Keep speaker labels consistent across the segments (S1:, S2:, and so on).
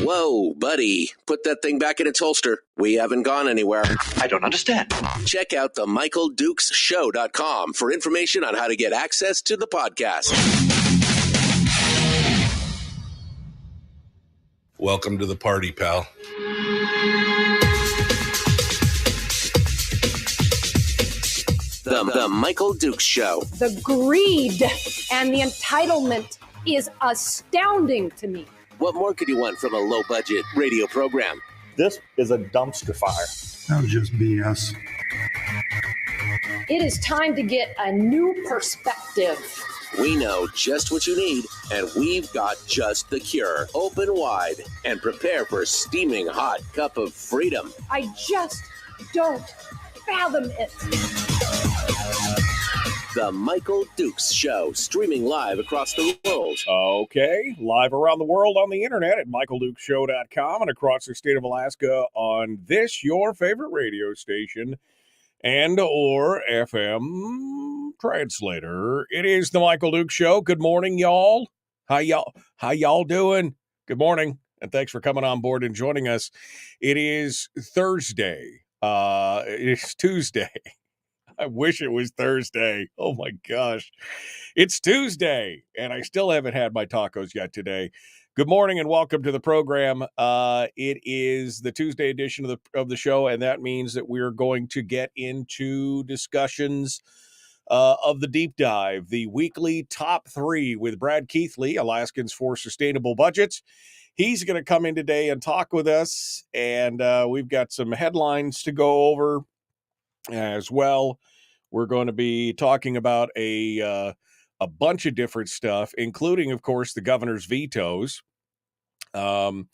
S1: Whoa, buddy. Put that thing back in its holster. We haven't gone anywhere.
S2: I don't understand.
S1: Check out the MichaelDukesShow.com for information on how to get access to the podcast.
S3: Welcome to the party, pal.
S1: The Michael Dukes Show.
S4: The greed and the entitlement is astounding to me.
S1: What more could you want from a low-budget radio program?
S5: This is a dumpster fire.
S6: That was just BS.
S4: It is time to get a new perspective.
S1: We know just what you need, and we've got just the cure. Open wide and prepare for a steaming hot cup of freedom.
S4: I just don't fathom it.
S1: The Michael Dukes Show, streaming live across the world.
S7: Okay, live around the world on the internet at michaeldukeshow.com and across the state of Alaska on this, your favorite radio station and or FM translator. It is the Michael Dukes Show. Good morning, y'all. How y'all doing? Good morning, and thanks for coming on board and joining us. It is Thursday. It's Tuesday. I wish it was Thursday. Oh, my gosh. It's Tuesday, and I still haven't had my tacos yet today. Good morning and welcome to the program. It is the Tuesday edition of the show, and that means that we're going to get into discussions of the deep dive, the weekly top three with Brad Keithley, Alaskans for Sustainable Budgets. He's going to come in today and talk with us, and we've got some headlines to go over as well. We're going to be talking about a bunch of different stuff, including, of course, the governor's vetoes. We're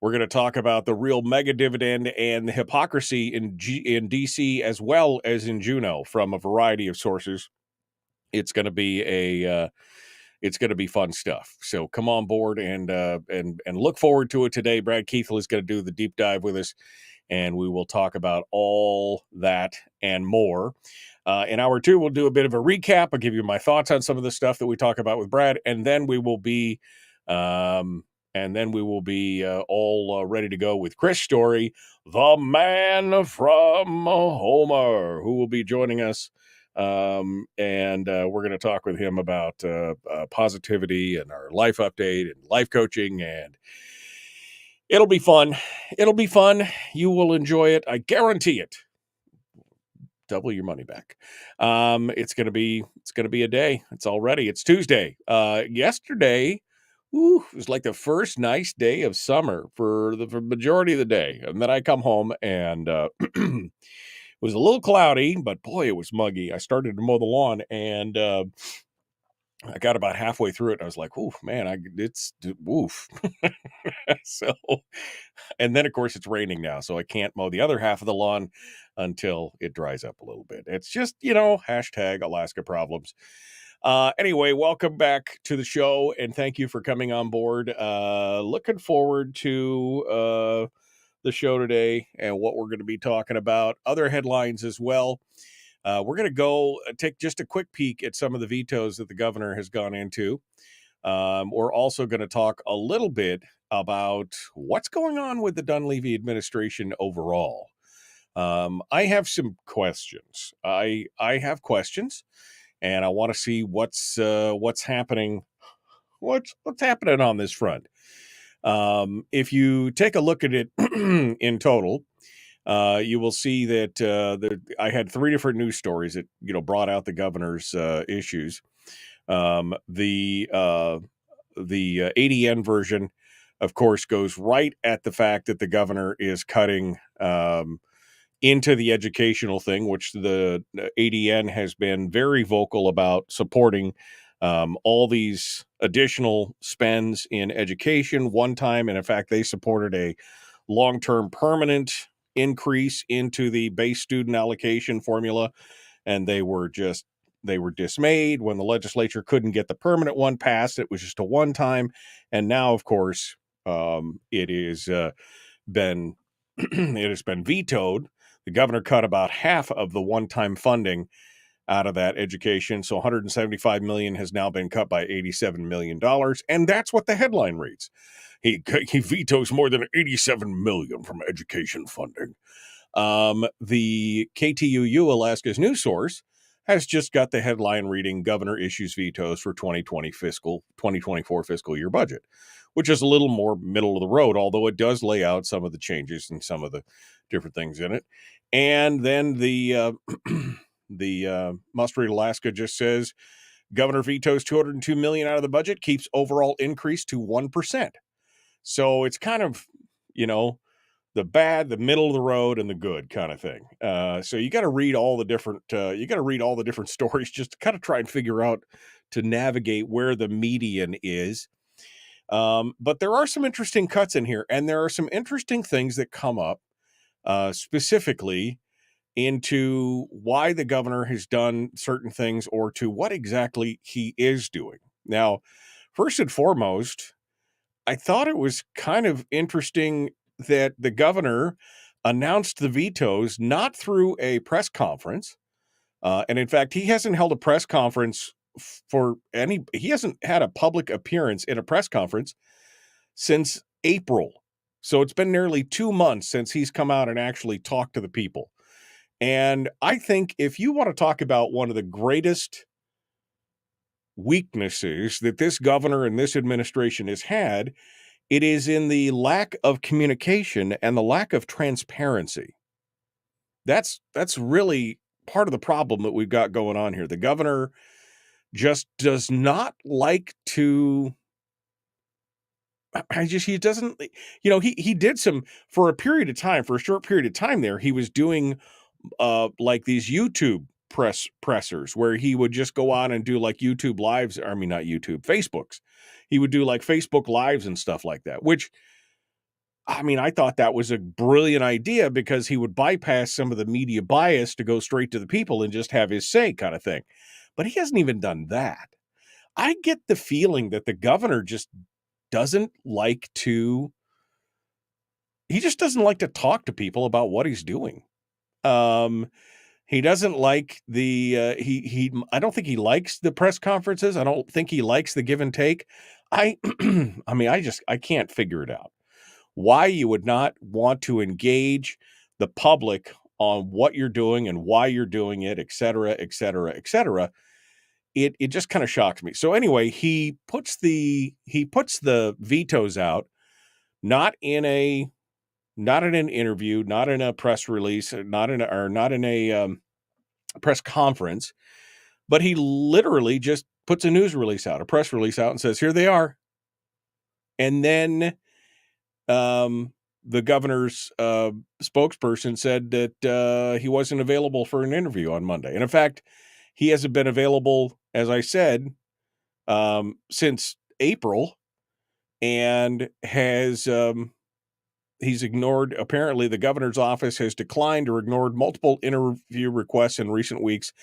S7: going to talk about the real mega-dividend and the hypocrisy in D.C. as well as in Juneau from a variety of sources. It's going to be fun stuff. So come on board and look forward to it today. Brad Keithley is going to do the deep dive with us, and we will talk about all that and more. In hour two, we'll do a bit of a recap. I'll give you my thoughts on some of the stuff that we talk about with Brad, and then we will be all ready to go with Chris Story, the man from Homer, who will be joining us. And we're going to talk with him about positivity and our life update and life coaching, and it'll be fun. It'll be fun. You will enjoy it. I guarantee it. Double your money back. It's gonna be a day. It's Tuesday. Yesterday, it was like the first nice day of summer for the majority of the day, and then I come home and it was a little cloudy, but boy, it was muggy. I started to mow the lawn, and I got about halfway through it, and I was like, "Oof, man, it's woof." So, and then of course it's raining now, so I can't mow the other half of the lawn until it dries up a little bit. It's just, hashtag Alaska problems. Anyway, welcome back to the show, and thank you for coming on board. Looking forward to the show today and what we're going to be talking about. Other headlines as well. We're going to go take just a quick peek at some of the vetoes that the governor has gone into. We're also going to talk a little bit about what's going on with the Dunleavy administration overall. I have some questions. I have questions, and I want to see what's happening. What's happening on this front? If you take a look at it in total, you will see that I had three different news stories that brought out the governor's issues. The ADN version, of course, goes right at the fact that the governor is cutting into the educational thing, which the ADN has been very vocal about supporting. All these additional spends in education one time, and in fact, they supported a long-term permanent increase into the base student allocation formula, and they were dismayed when the legislature couldn't get the permanent one passed. It was just a one-time, and now, of course, it has been vetoed. The governor cut about half of the one-time funding out of that education. So 175 million has now been cut by $87 million. And that's what the headline reads. He vetoes more than 87 million from education funding. The KTUU, Alaska's news source, has just got the headline reading Governor issues vetoes for 2024 fiscal year budget, which is a little more middle of the road, although it does lay out some of the changes and some of the different things in it. And then the Must Read Alaska just says Governor vetoes $202 million out of the budget, keeps overall increase to 1%. So it's kind of, the bad, the middle of the road, and the good kind of thing. So you got to read all the different stories just to kind of try and figure out to navigate where the median is. But there are some interesting cuts in here, and there are some interesting things that come up specifically into why the governor has done certain things or to what exactly he is doing. Now, first and foremost, I thought it was kind of interesting that the governor announced the vetoes not through a press conference. And in fact, he hasn't held a press conference he hasn't had a public appearance in a press conference since April. So it's been nearly 2 months since he's come out and actually talked to the people. And I think if you want to talk about one of the greatest weaknesses that this governor and this administration has had, it is in the lack of communication and the lack of transparency. That's really part of the problem that we've got going on here. The governor just does not like to. He doesn't. He did some for a short period of time there. He was doing like these YouTube pressers where he would just go on and do like YouTube lives. I mean, not YouTube, Facebooks. He would do like Facebook lives and stuff like that, which, I mean, I thought that was a brilliant idea because he would bypass some of the media bias to go straight to the people and just have his say kind of thing. But he hasn't even done that. I get the feeling that the governor just doesn't like to talk to people about what he's doing. He doesn't like I don't think he likes the press conferences. I don't think he likes the give and take. I can't figure it out. Why you would not want to engage the public on what you're doing and why you're doing it, et cetera, et cetera, et cetera. It just kind of shocks me. So anyway, he puts the vetoes out, not in an interview, not in a press release, not in a press conference, but he literally just puts a news release out, a press release out, and says, "Here they are." And then the governor's spokesperson said that he wasn't available for an interview on Monday, and in fact, he hasn't been available, as I said, since April, and has. He's ignored, apparently the governor's office has declined or ignored multiple interview requests in recent weeks,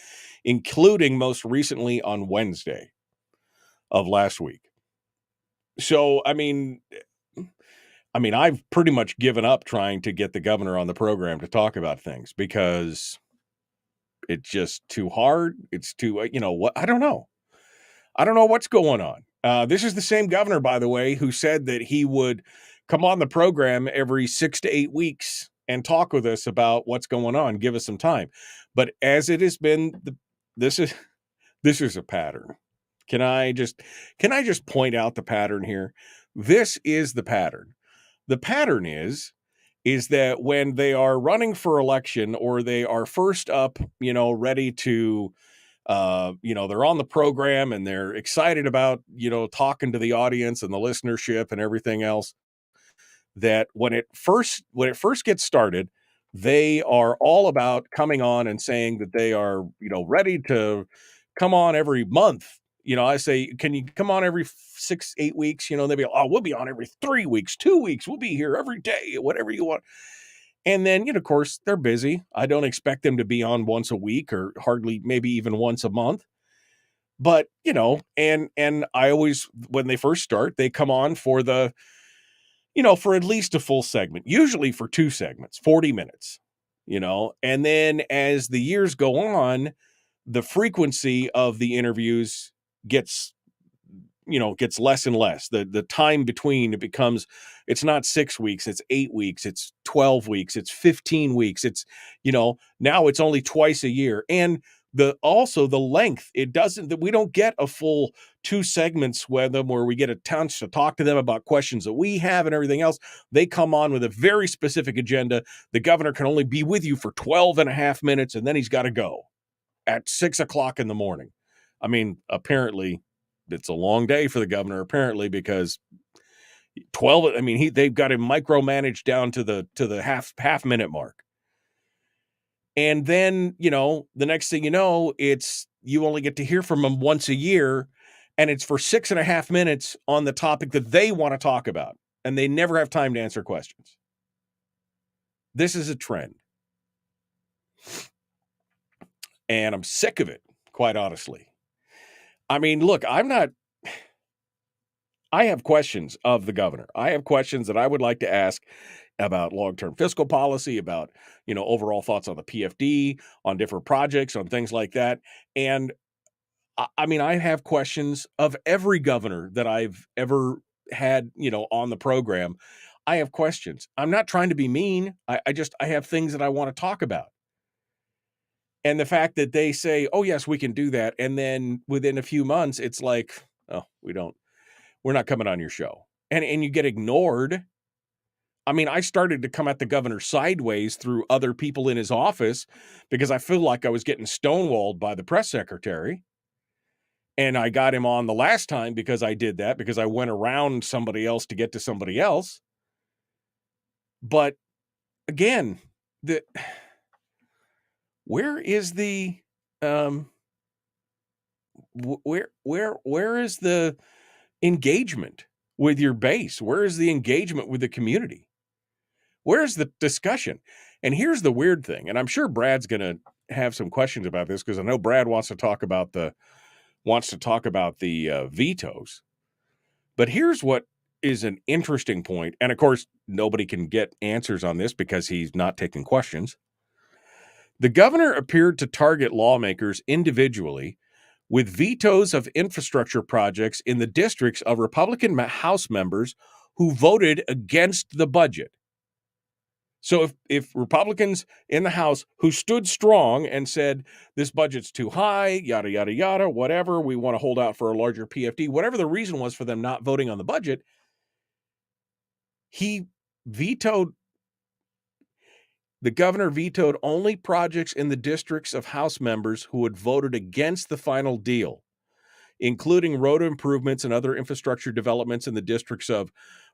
S7: including most recently on Wednesday of last week. So, I mean, I've pretty much given up trying to get the governor on the program to talk about things because it's just too hard. It's too, I don't know. I don't know what's going on. This is the same governor, by the way, who said that he would come on the program every 6 to 8 weeks and talk with us about what's going on, give us some time. But as it has been, this is a pattern. Can I just point out the pattern here? This is the pattern. The pattern is that when they are running for election or they are first up, ready to, they're on the program and they're excited about, talking to the audience and the listenership and everything else, that when it first gets started, they are all about coming on and saying that they are, ready to come on every month. I say, can you come on every 6-8 weeks? They'll be, oh, we'll be on every 3 weeks, 2 weeks. We'll be here every day, whatever you want. And then, of course, they're busy. I don't expect them to be on once a week or hardly maybe even once a month. But, and I always, when they first start, they come on for for at least a full segment, usually for 2 segments, 40 minutes, and then as the years go on, the frequency of the interviews gets less and less. The time between, it's not 6 weeks, it's 8 weeks, it's 12 weeks, it's 15 weeks. It's, now it's only twice a year. And the length, we don't get a full 2 segments with them where we get a chance to talk to them about questions that we have and everything else. They come on with a very specific agenda. The governor can only be with you for 12 and a half minutes, and then he's got to go at 6 o'clock in the morning. I mean, apparently it's a long day for the governor, apparently, because 12, they've got him micromanaged down to the half minute mark. And then, the next thing you know, you only get to hear from him once a year, and it's for 6.5 minutes on the topic that they want to talk about, and they never have time to answer questions. This is a trend. And I'm sick of it, quite honestly. I mean, look, I have questions of the governor. I have questions that I would like to ask about long-term fiscal policy, about, overall thoughts on the PFD, on different projects, on things like that. And I have questions of every governor that I've ever had, on the program. I have questions. I'm not trying to be mean. I have things that I want to talk about. And the fact that they say, oh, yes, we can do that. And then within a few months, it's like, oh, we're not coming on your show. And you get ignored. I started to come at the governor sideways through other people in his office because I feel like I was getting stonewalled by the press secretary. And I got him on the last time because I did that, because I went around somebody else to get to somebody else. But again, where is the where is the engagement with your base? Where is the engagement with the community? Where's the discussion? And here's the weird thing, and I'm sure Brad's going to have some questions about this, because I know Brad wants to talk about the vetos. But here's what is an interesting point, and of course, nobody can get answers on this because he's not taking questions. The governor appeared to target lawmakers individually with vetoes of infrastructure projects in the districts of Republican House members who voted against the budget. So if Republicans in the House who stood strong and said, this budget's too high, yada, yada, yada, whatever, we want to hold out for a larger PFD, whatever the reason was for them not voting on the budget, the governor vetoed only projects in the districts of House members who had voted against the final deal, including road improvements and other infrastructure developments in the districts of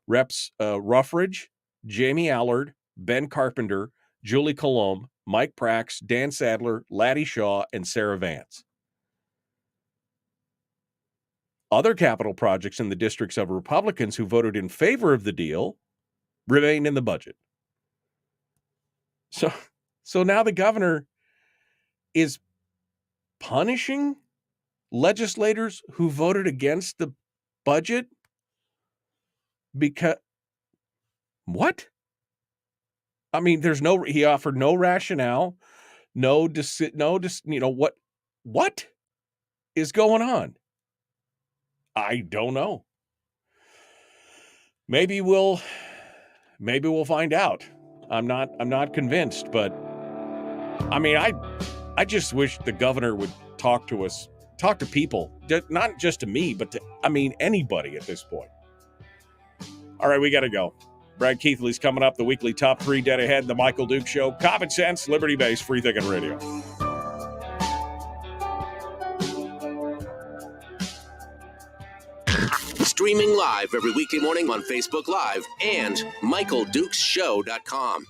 S7: Reps Ruffridge, Jamie Allard, Ben Carpenter, Julie Colomb, Mike Prax, Dan Sadler, Laddie Shaw, and Sarah Vance. Other capital projects in the districts of Republicans who voted in favor of the deal remain in the budget. So now the governor is punishing legislators who voted against the budget because what? He offered no rationale, what is going on? I don't know. Maybe we'll find out. I'm not convinced, but I just wish the governor would talk to people, not just to me, but to anybody at this point. All right, we got to go. Brad Keithley's coming up. The weekly top 3 dead ahead. The Michael Duke Show. Common sense, liberty-based, free thinking radio.
S1: Streaming live every weekday morning on Facebook Live and MichaelDukesShow.com.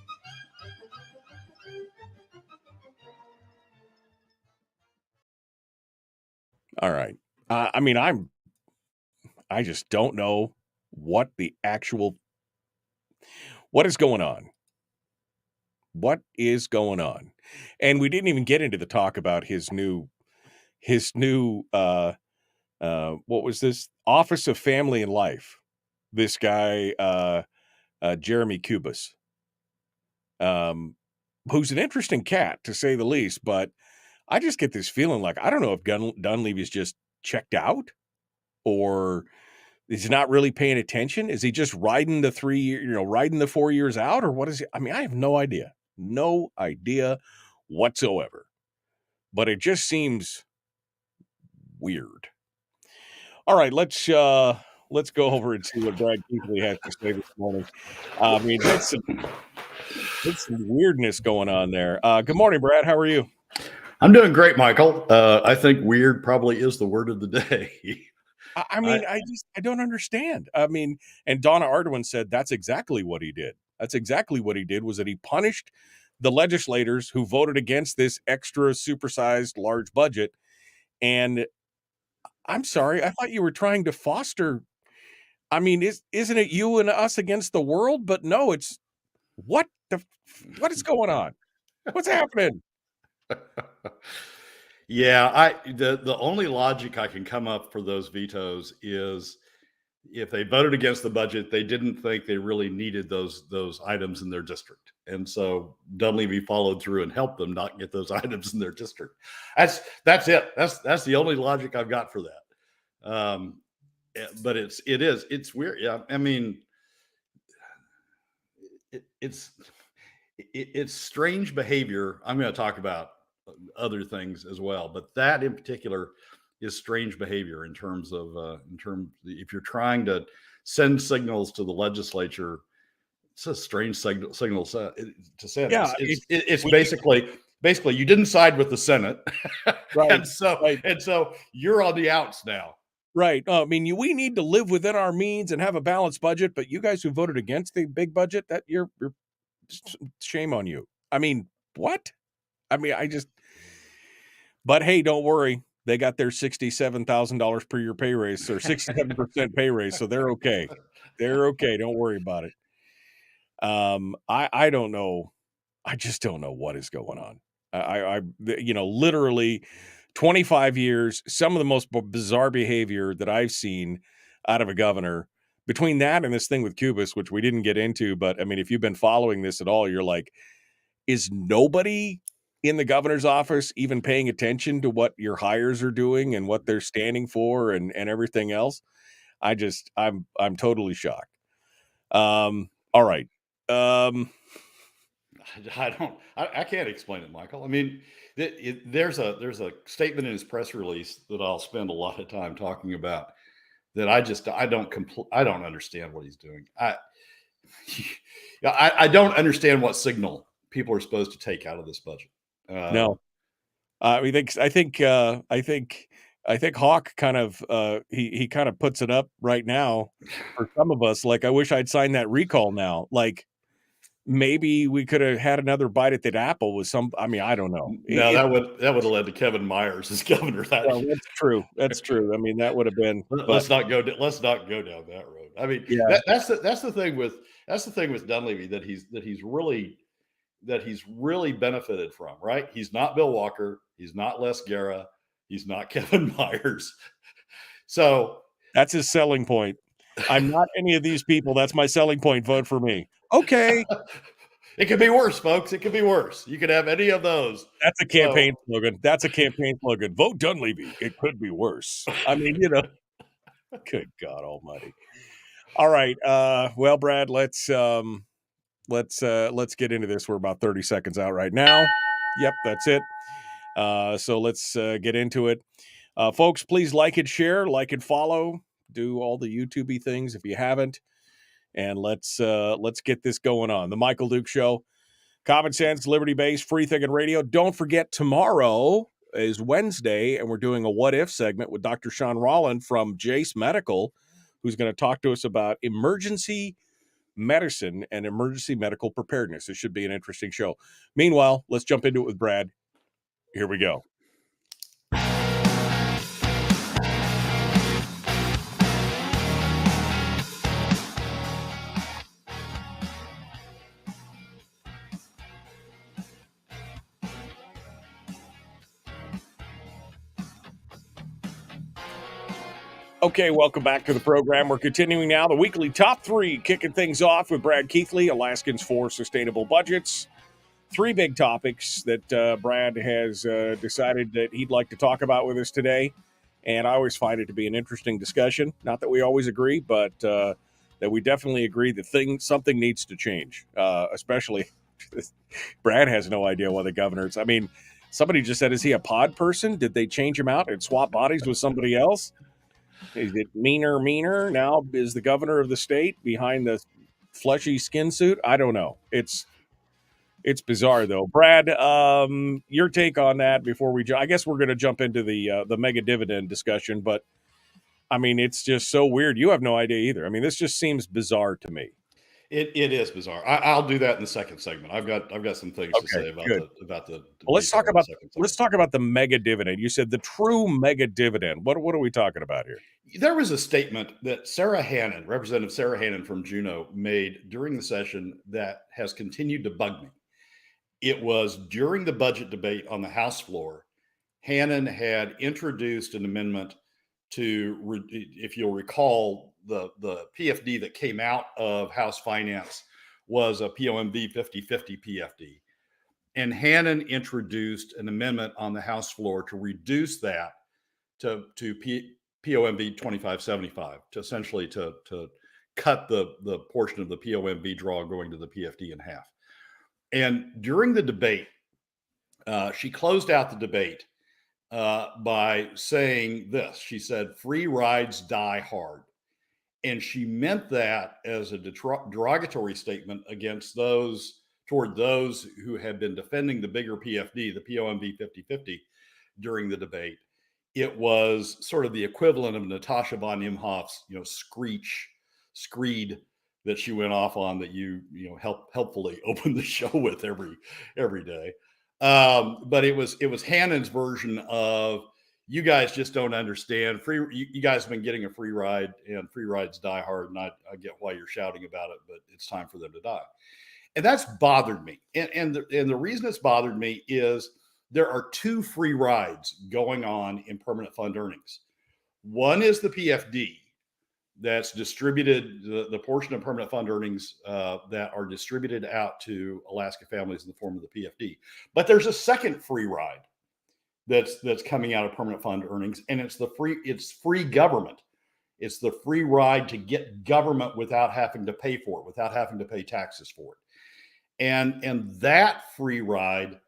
S7: All right. I just don't know what is going on. What is going on? And we didn't even get into the talk about his new what was this? Office of Family and Life. This guy, Jeremy Kubas, who's an interesting cat, to say the least, but I just get this feeling like, I don't know if Dunleavy's just checked out, or he's not really paying attention. Is he just riding the 4 years out, or what is he? I mean, I have no idea whatsoever, but it just seems weird. All right, let's go over and see what Brad Keithley has to say this morning. I mean, that's some weirdness going on there. Good morning, Brad. How are you?
S2: I'm doing great, Michael. I think weird probably is the word of the day.
S7: I don't understand. I mean, and Donna Arduin said that's exactly what he did. That's exactly what he did, was that he punished the legislators who voted against this extra supersized large budget. And I'm sorry, I thought you were trying to foster. I mean, isn't it you and us against the world? But no, it's what is going on? What's happening?
S2: Yeah, the only logic I can come up for those vetoes is if they voted against the budget, they didn't think they really needed those items in their district, and so Dunleavy followed through and helped them not get those items in their district. That's it. That's the only logic I've got for that. But it's weird. Yeah, I mean, it's strange behavior. I'm going to talk about other things as well, but that in particular is strange behavior in terms of if you're trying to send signals to the legislature. It's a strange signal to send.
S7: Yeah,
S2: it's basically you didn't side with the Senate,
S7: right?
S2: and so you're on the outs now.
S7: Right. I mean, we need to live within our means and have a balanced budget, but you guys who voted against the big budget, that you're shame on you. I mean, what? I mean, but hey, don't worry. They got their $67,000 per year pay raise, or 67% pay raise, so they're okay. They're okay. Don't worry about it. I don't know. I just don't know what is going on. I literally 25 years, some of the most bizarre behavior that I've seen out of a governor. Between that and this thing with Cubis, which we didn't get into, but I mean, if you've been following this at all, you're like, is nobody in the governor's office even paying attention to what your hires are doing and what they're standing for and everything else? I'm totally shocked. All right.
S2: I can't explain it, Michael. I mean, there's a statement in his press release that I'll spend a lot of time talking about that I don't understand what he's doing. I don't understand what signal people are supposed to take out of this budget.
S7: No, I think Hawk kind of he kind of puts it up right now for some of us. Like, I wish I'd signed that recall now. Like, maybe we could have had another bite at that apple with some. I mean, I don't know.
S2: No, that would have led to Kevin Myers as governor.
S7: Well, that's true. That's true. I mean, that would have been.
S2: Let's not go down that road. I mean,
S7: yeah.
S2: That's the thing with Dunleavy that he's really benefited from. Right? He's not Bill Walker. He's not Les Guerra. He's not Kevin Myers. So
S7: that's his selling point. I'm not any of these people. That's my selling point. Vote for me. Okay.
S2: It could be worse, folks. It could be worse. You could have any of those.
S7: That's a campaign slogan. That's a campaign slogan. Vote Dunleavy. It could be worse. I mean, good God Almighty. All right. Well, Brad, let's get into this. We're about 30 seconds out right now. Yep, that's it. So let's get into it. Folks, please like and share, like and follow, do all the YouTube-y things if you haven't. And let's get this going on. The Michael Duke Show, common sense, liberty-based, free thinking radio. Don't forget, tomorrow is Wednesday, and we're doing a What If segment with Dr. Sean Rolland from Jace Medical, who's going to talk to us about emergency medicine and emergency medical preparedness. It should be an interesting show. Meanwhile, let's jump into it with Brad. Here we go. Okay, welcome back to the program. We're continuing now the weekly top three, kicking things off with Brad Keithley, Alaskans for Sustainable Budgets. three big topics that Brad has decided that he'd like to talk about with us today. And I always find it to be an interesting discussion. Not that we always agree, but that we definitely agree that something needs to change, especially Brad has no idea why the governor's. I mean, somebody just said, is he a pod person? Did they change him out and swap bodies with somebody else? Is it meaner? Now is the governor of the state behind the fleshy skin suit? I don't know. It's bizarre, though. Brad, your take on that before I guess we're going to jump into the mega dividend discussion, but I mean, it's just so weird. You have no idea either. I mean, this just seems bizarre to me.
S2: It is bizarre. I'll do that in the second segment. I've got some things to say about the.
S7: Well, let's talk about the mega dividend. You said the true mega dividend. What are we talking about here?
S2: There was a statement that Representative Sarah Hannon from Juneau, made during the session that has continued to bug me. It was during the budget debate on the House floor. Hannon had introduced an amendment to, if you'll recall, the PFD that came out of House Finance was a POMV 50/50 PFD. And Hannon introduced an amendment on the House floor to reduce that to POMV 25/75, to essentially to cut the portion of the POMV draw going to the PFD in half. And during the debate, she closed out the debate by saying this. She said, "Free rides die hard." And she meant that as a derogatory statement toward those who had been defending the bigger PFD, the POMV 50/50, during the debate. It was sort of the equivalent of Natasha von Imhoff's, screed that she went off on, that you helpfully open the show with every day. But it was Hannon's version of, you guys just don't understand. You guys have been getting a free ride, and free rides die hard. And I get why you're shouting about it, but it's time for them to die. And that's bothered me. And the reason it's bothered me is there are two free rides going on in permanent fund earnings. One is the PFD that's distributed, the portion of permanent fund earnings that are distributed out to Alaska families in the form of the PFD. But there's a second free ride that's coming out of permanent fund earnings, and it's free government. It's the free ride to get government without having to pay for it, without having to pay taxes for it. And that free ride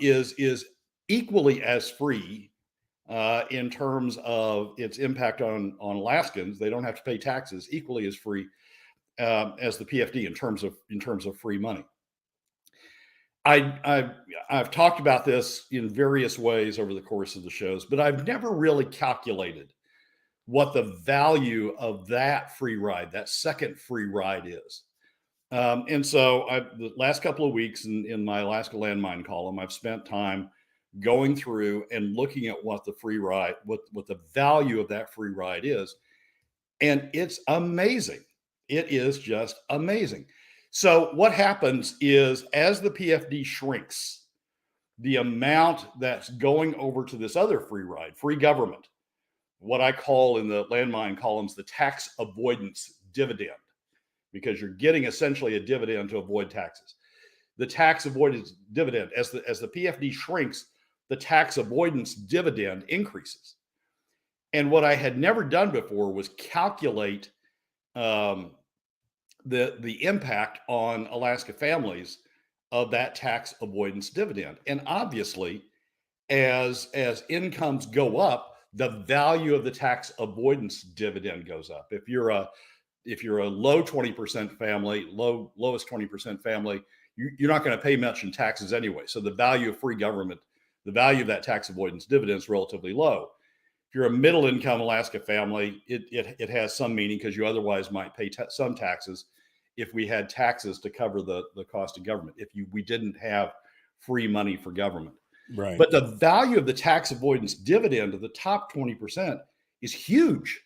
S2: is equally as free in terms of its impact on Alaskans. They don't have to pay taxes, equally as free as the PFD in terms of free money. I've talked about this in various ways over the course of the shows, but I've never really calculated what the value of that free ride, that second free ride, is. And so the last couple of weeks in my Alaska Landmine column, I've spent time going through and looking at what the free ride, what the value of that free ride is. And it's amazing. It is just amazing. So what happens is, as the PFD shrinks, the amount that's going over to this other free ride, free government, what I call in the Landmine columns the tax avoidance dividend, because you're getting essentially a dividend to avoid taxes. The tax avoidance dividend, as the PFD shrinks, the tax avoidance dividend increases. And what I had never done before was calculate the impact on Alaska families of that tax avoidance dividend. And obviously, as incomes go up, the value of the tax avoidance dividend goes up. If you're a low 20% family, lowest 20% family, you're not going to pay much in taxes anyway. So the value of free government, the value of that tax avoidance dividend is relatively low. If you're a middle income Alaska family, it has some meaning, because you otherwise might pay some taxes if we had taxes to cover the cost of government, if we didn't have free money for government.
S7: Right.
S2: But the value of the tax avoidance dividend of the top 20% is huge.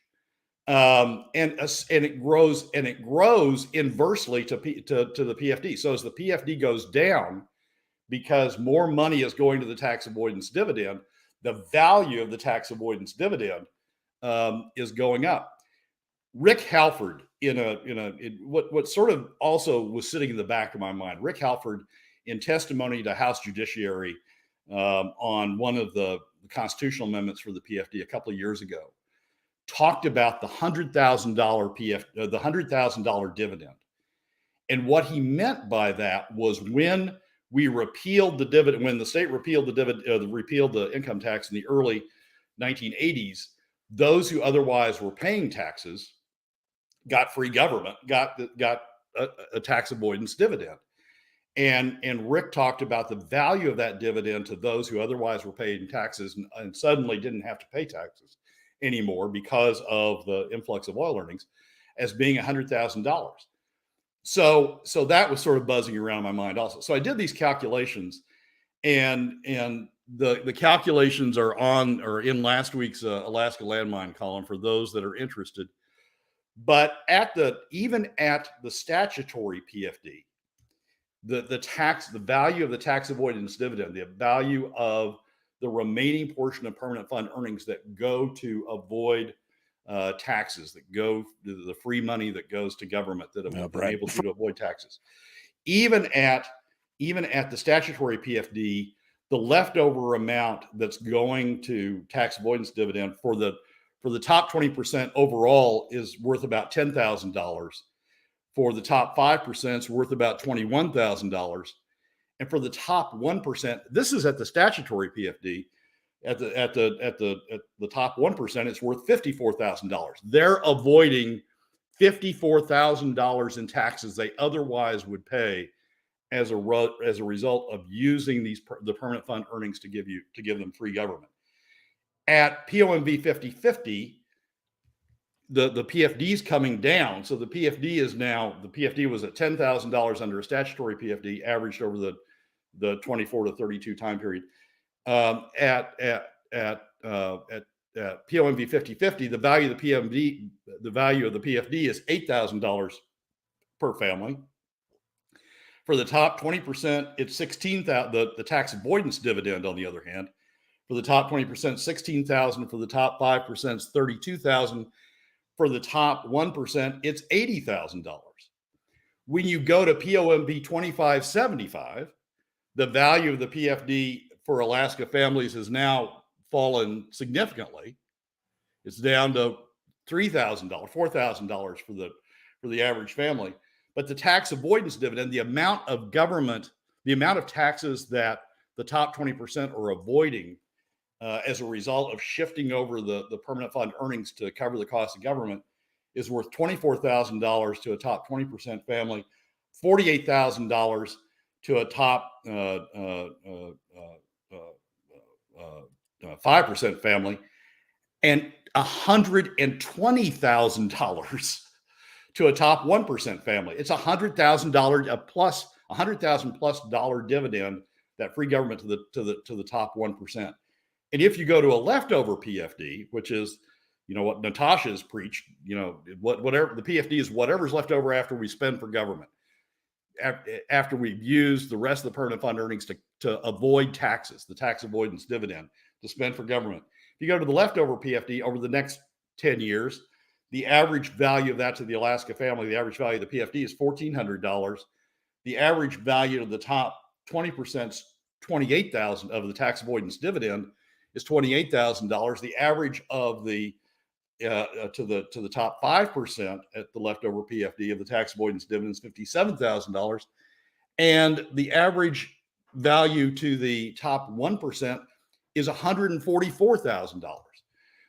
S2: And it grows inversely to the PFD. So as the PFD goes down, because more money is going to the tax avoidance dividend, the value of the tax avoidance dividend is going up. Rick Halford, in what sort of also was sitting in the back of my mind, Rick Halford, in testimony to House Judiciary on one of the constitutional amendments for the PFD a couple of years ago, talked about the $100,000 dividend. And what he meant by that was when we repealed the dividend, when the state repealed the dividend, repealed the income tax in the early 1980s, those who otherwise were paying taxes got free government, got a tax avoidance dividend. And Rick talked about the value of that dividend to those who otherwise were paying taxes and suddenly didn't have to pay taxes anymore because of the influx of oil earnings as being $100,000. So that was sort of buzzing around my mind also. So I did these calculations, and the calculations are in last week's Alaska landmine column for those that are interested. But even at the statutory PFD, the value of the tax avoidance dividend, the value of the remaining portion of permanent fund earnings that go to avoid taxes, that go to the free money that goes to government that have been able to avoid taxes. Even at the statutory PFD, the leftover amount that's going to tax avoidance dividend for the top 20% overall is worth about $10,000. For the top 5%, it's worth about $21,000. And for the top 1%, this is at the statutory PFD. At the top 1%, it's worth $54,000. They're avoiding $54,000 in taxes they otherwise would pay as a result of using the permanent fund earnings to give them free government. At POMV 50/50, the PFD is coming down. So the PFD was at $10,000 under a statutory PFD, averaged over the 24 to 32 time period. At POMV 50/50, the value of the PFD is $8,000 per family. For the top 20%, it's $16,000. The tax avoidance dividend, on the other hand, for the top 20%, $16,000. For the top 5%, it's $32,000. For the top 1%, it's $80,000. When you go to POMV 25/75, the value of the PFD for Alaska families has now fallen significantly. It's down to $3,000, $4,000 for the average family. But the tax avoidance dividend, the amount of taxes that the top 20% are avoiding as a result of shifting over the permanent fund earnings to cover the cost of government, is worth $24,000 to a top 20% family, $48,000 to a top 5% family, and $120,000 to a top 1% family. It's $100,000 plus dollar dividend, that free government to the top 1%. And if you go to a leftover PFD, which is, what Natasha's preached, whatever the PFD is, whatever's left over after we spend for government, after we've used the rest of the permanent fund earnings to avoid taxes, the tax avoidance dividend to spend for government. If you go to the leftover PFD over the next 10 years, the average value of that to the Alaska family, the average value of the PFD is $1,400. The average value of the top 20%, $28,000 of the tax avoidance dividend is $28,000. The average of the to the top 5% at the leftover PFD of the tax avoidance dividend is $57,000, and the average value to the top 1% is $144,000.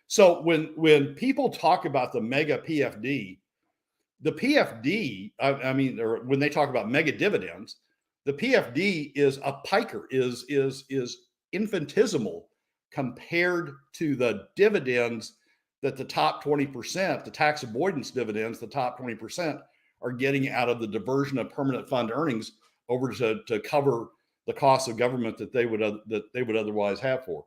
S2: So when people talk about the mega PFD, the PFD, or when they talk about mega dividends, the PFD is a piker, is infinitesimal compared to the dividends that the top 20%, the tax avoidance dividends, the top 20% are getting out of the diversion of permanent fund earnings over to cover the costs of government that they would otherwise pay for.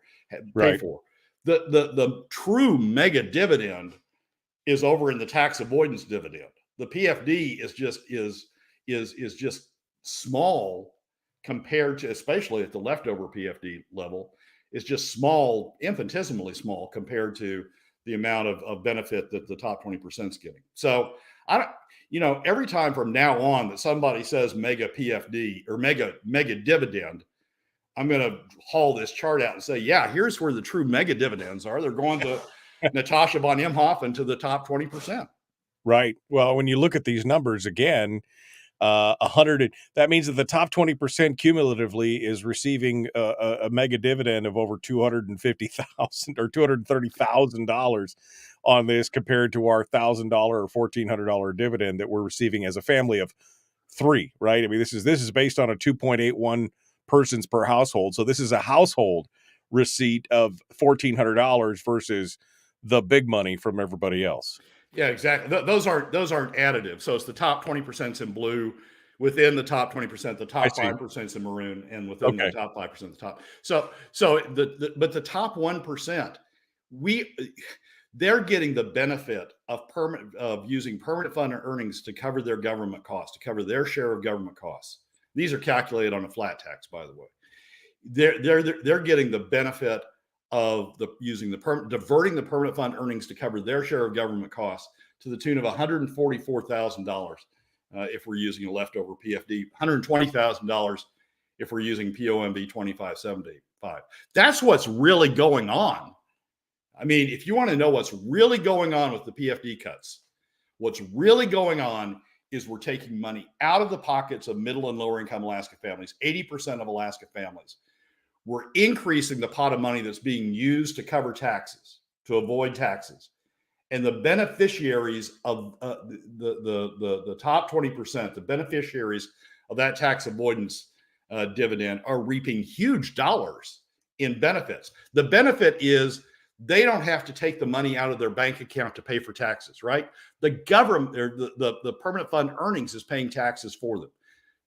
S2: The true mega dividend is over in the tax avoidance dividend. The PFD is just small compared to, especially at the leftover PFD level, is just small, infinitesimally small compared to the amount of benefit that the top 20% is getting. So I don't, every time from now on that somebody says mega PFD or mega dividend, I'm going to haul this chart out and say, yeah, here's where the true mega dividends are. They're going to Natasha von Imhoff to the top 20%.
S7: Right. Well, when you look at these numbers again, 100, that means that the top 20% cumulatively is receiving a mega dividend of over $250,000 or $230,000 on this, compared to our $1,000 or $1,400 dividend that we're receiving as a family of 3. Right. I mean, this is based on a 2.81 persons per household. So this is a household receipt of $1,400 versus the big money from everybody else.
S2: Yeah, exactly. Those aren't additive. So it's the top 20% in blue. Within the top 20%, the top 5% in maroon, and within the top 5%, the top. So but the top 1%, they're getting the benefit of using permanent fund earnings to cover their government costs, to cover their share of government costs. These are calculated on a flat tax, by the way. They're getting the benefit of diverting the permanent fund earnings to cover their share of government costs to the tune of $144,000 if we're using a leftover PFD, $120,000 if we're using POMB 2575. That's what's really going on. I mean, if you want to know what's really going on with the PFD cuts, what's really going on is we're taking money out of the pockets of middle and lower income Alaska families, 80% of Alaska families. We're increasing the pot of money that's being used to cover taxes, to avoid taxes. And the beneficiaries of the top 20%, the beneficiaries of that tax avoidance dividend are reaping huge dollars in benefits. The benefit is they don't have to take the money out of their bank account to pay for taxes, right? The government, or the permanent fund earnings is paying taxes for them.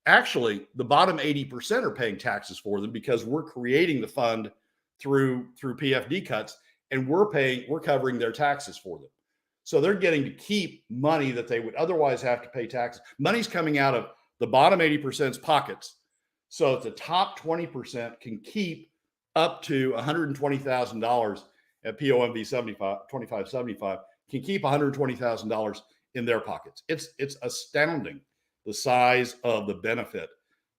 S2: Actually, the bottom 80% are paying taxes for them because we're creating the fund through PFD cuts, and we're covering their taxes for them. So they're getting to keep money that they would otherwise have to pay taxes. Money's coming out of the bottom 80%'s pockets, so that the top 20% can keep up to $120,000 at POMB 2575, can keep $120,000 in their pockets. It's astounding, the size of the benefit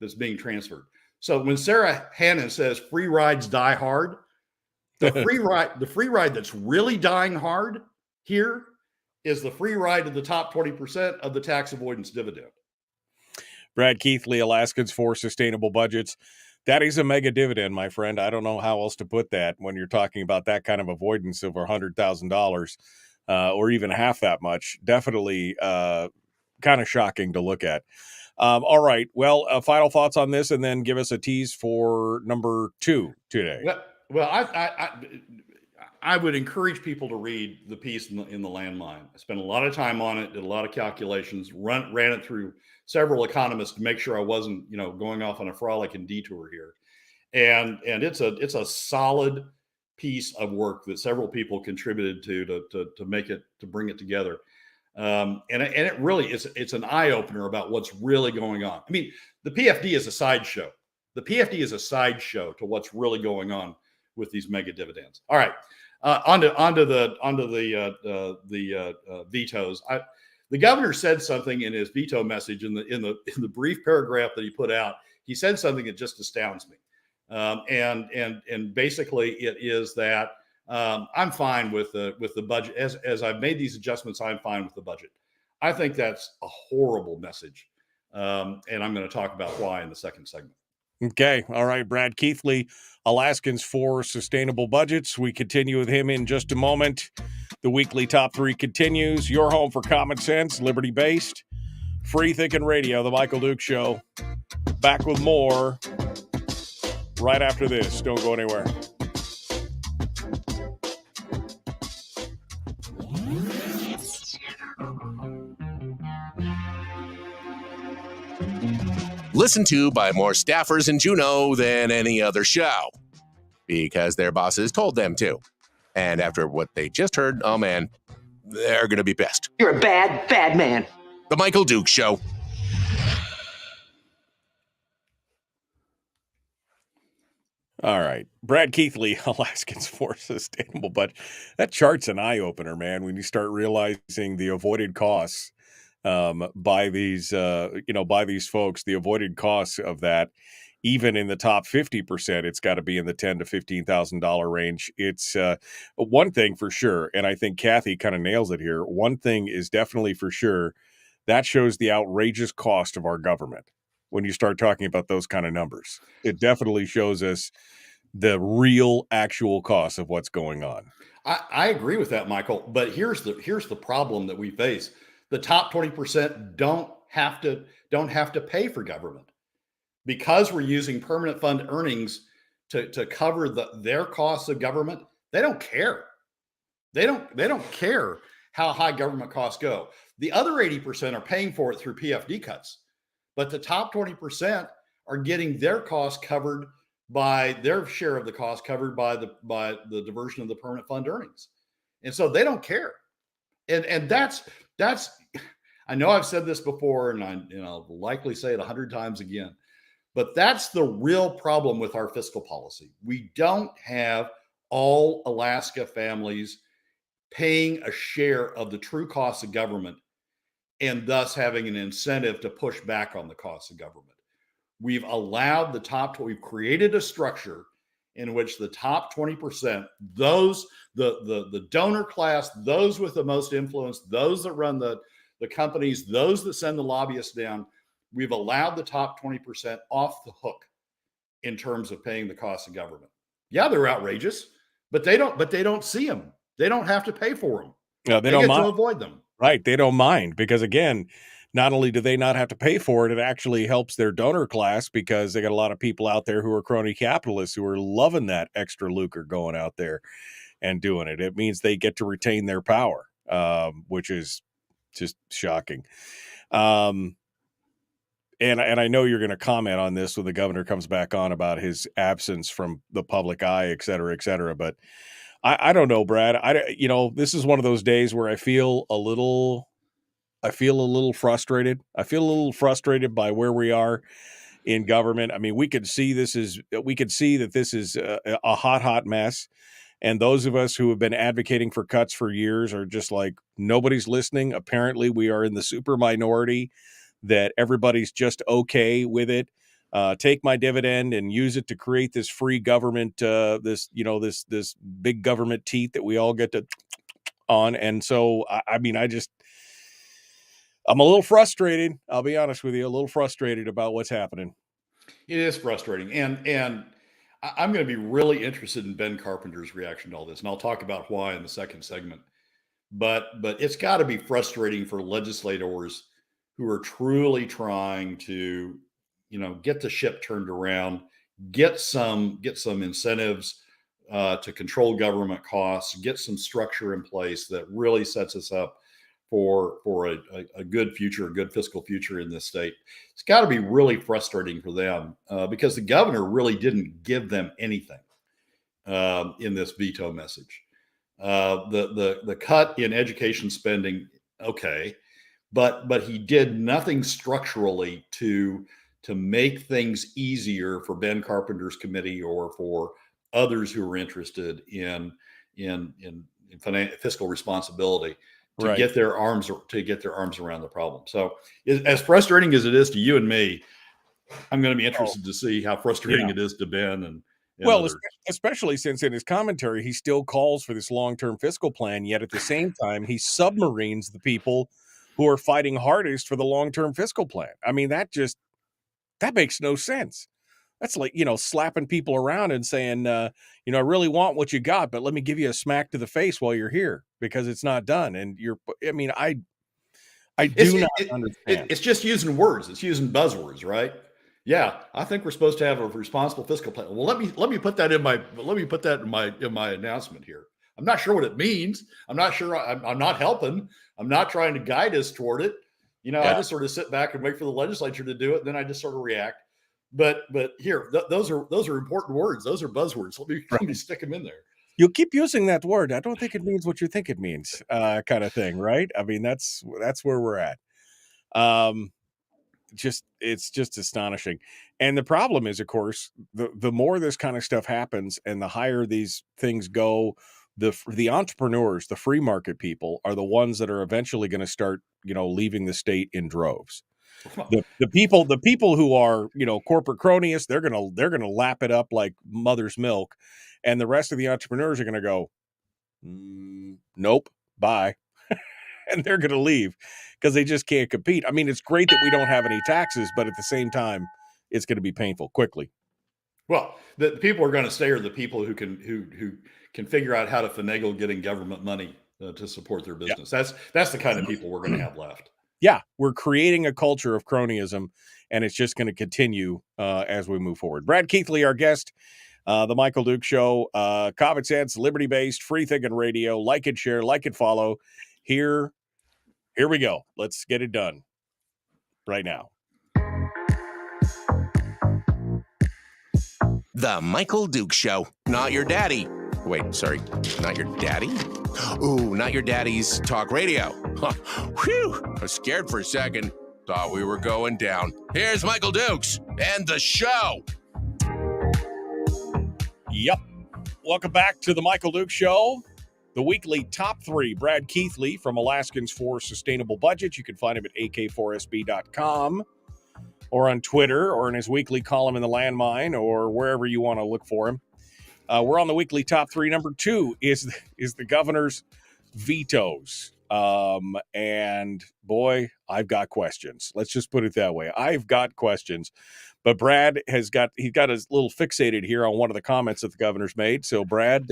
S2: that's being transferred. So when Sarah Hannon says free rides die hard, the free ride that's really dying hard here is the free ride to the top 20% of the tax avoidance dividend.
S7: Brad Keithley, Alaskans for Sustainable Budgets. That is a mega dividend, my friend. I don't know how else to put that when you're talking about that kind of avoidance of $100,000 or even half that much. Definitely kind of shocking to look at. All right. Well, final thoughts on this, and then give us a tease for number 2 today.
S2: Well, I would encourage people to read the piece in the Landmine. I spent a lot of time on it, did a lot of calculations, ran it through several economists to make sure I wasn't, going off on a frolic and detour here. And it's a solid piece of work that several people contributed to make it, to bring it together. And it really is, it's an eye opener about what's really going on. I mean, the PFD is a sideshow. The PFD is a sideshow to what's really going on with these mega dividends. All right. Onto the vetoes. The governor said something in his veto message in the brief paragraph that he put out. He said something that just astounds me, and basically it is that I'm fine with the budget as I've made these adjustments. I'm fine with the budget. I think that's a horrible message, and I'm going to talk about why in the second segment.
S7: Okay. All right. Brad Keithley, Alaskans for Sustainable Budgets. We continue with him in just a moment. The weekly top 3 continues. Your home for common sense, liberty-based, free-thinking radio, The Michael Duke Show. Back with more right after this. Don't go anywhere.
S1: Listened to by more staffers in Juneau than any other show, because their bosses told them to. And after what they just heard, oh man, they're going to be pissed.
S8: You're a bad, bad man.
S1: The Michael Duke Show.
S7: All right. Brad Keithley, Alaskans for Sustainable Budget. That chart's an eye opener, man, when you start realizing the avoided costs by these by these folks, the avoided costs of that, even in the top 50%, it's got to be in the $10,000 to $15,000 range. It's one thing for sure, and I think Kathy kind of nails it here. One thing is definitely for sure, that shows the outrageous cost of our government. When you start talking about those kind of numbers, it definitely shows us the real actual cost of what's going on.
S2: I agree with that, Michael. But here's the problem that we face: the top 20% don't have to pay for government, because we're using permanent fund earnings to cover their costs of government. They don't care. They don't care how high government costs go. The other 80% are paying for it through PFD cuts, but the top 20% are getting their costs covered by their share of the cost covered by the diversion of the permanent fund earnings. And so they don't care. And that's I know I've said this before, and I'll likely say it 100 times again, but that's the real problem with our fiscal policy. We don't have all Alaska families paying a share of the true costs of government, and thus having an incentive to push back on the costs of government. We've allowed we've created a structure in which the top 20%, those, the donor class, those with the most influence, those that run the companies, those that send the lobbyists down, we've allowed the top 20% off the hook in terms of paying the costs of government. Yeah, they're outrageous, but they don't see them. They don't have to pay for them.
S7: No,
S2: they get to avoid them.
S7: Right. They don't mind, because again, not only do they not have to pay for it, it actually helps their donor class, because they got a lot of people out there who are crony capitalists who are loving that extra lucre going out there and doing it. It means they get to retain their power, which is just shocking. And I know you're going to comment on this when the governor comes back on about his absence from the public eye, et cetera, but I don't know, Brad. This is one of those days where I feel a little frustrated. I feel a little frustrated by where we are in government. I mean, we could see that this is a hot mess. And those of us who have been advocating for cuts for years are just like, nobody's listening. Apparently we are in the super minority that everybody's just okay with it. Take my dividend and use it to create this free government, this big government teat that we all get to on. And so, I'm a little frustrated. I'll be honest with you, a little frustrated about what's happening.
S2: It is frustrating. And I'm going to be really interested in Ben Carpenter's reaction to all this. And I'll talk about why in the second segment. But it's got to be frustrating for legislators who are truly trying to, get the ship turned around, get some incentives to control government costs, get some structure in place that really sets us up for a good future, a good fiscal future in this state. It's got to be really frustrating for them because the governor really didn't give them anything in this veto message. The cut in education spending, okay, but he did nothing structurally to make things easier for Ben Carpenter's committee or for others who are interested in fiscal responsibility to
S7: Right.
S2: get their arms around the problem. So, as frustrating as it is to you and me, I'm going to be interested to see how frustrating it is to Ben and
S7: well,
S2: others.
S7: especially since in his commentary he still calls for this long-term fiscal plan, yet at the same time he submarines the people who are fighting hardest for the long-term fiscal plan. I mean, that makes no sense. That's like, slapping people around and saying, I really want what you got, but let me give you a smack to the face while you're here because it's not done. And I do not understand.
S2: It's just using words. It's using buzzwords, right? Yeah, I think we're supposed to have a responsible fiscal plan. Well, let me put that in my announcement here. I'm not sure what it means. I'm not sure. I'm not helping. I'm not trying to guide us toward it. I just sort of sit back and wait for the legislature to do it. And then I just sort of react. But here, those are important words. Those are buzzwords. Let me stick them in there.
S7: You keep using that word. I don't think it means what you think it means, kind of thing, right? I mean, that's where we're at. It's just astonishing. And the problem is, of course, the more this kind of stuff happens and the higher these things go, the entrepreneurs, the free market people are the ones that are eventually going to start, leaving the state in droves. The people who are, corporate cronies, they're gonna lap it up like mother's milk, and the rest of the entrepreneurs are gonna go, nope, bye. And they're gonna leave because they just can't compete. I mean, it's great that we don't have any taxes, but at the same time, it's going to be painful quickly.
S2: Well, the people who are going to stay are the people who can figure out how to finagle getting government money to support their business. Yep. That's the kind of people we're going to have left.
S7: Yeah, we're creating a culture of cronyism, and it's just going to continue as we move forward. Brad Keithley, our guest, the Michael Duke Show, common sense, liberty-based, free-thinking radio. Like and share, like and follow. Here we go. Let's get it done right now.
S1: The Michael Duke Show. Not your daddy. Wait, sorry. Not your daddy? Ooh, not your daddy's talk radio. Huh. Whew. I was scared for a second. Thought we were going down. Here's Michael Dukes and the show.
S7: Yep. Welcome back to the Michael Duke Show. The weekly top 3, Brad Keithley from Alaskans for Sustainable Budget. You can find him at ak4sb.com or on Twitter or in his weekly column in the Landmine or wherever you want to look for him. We're on the weekly top 3. Number 2 is the governor's vetoes. And boy, I've got questions. Let's just put it that way. I've got questions. But Brad he's got us a little fixated here on one of the comments that the governor's made. So Brad,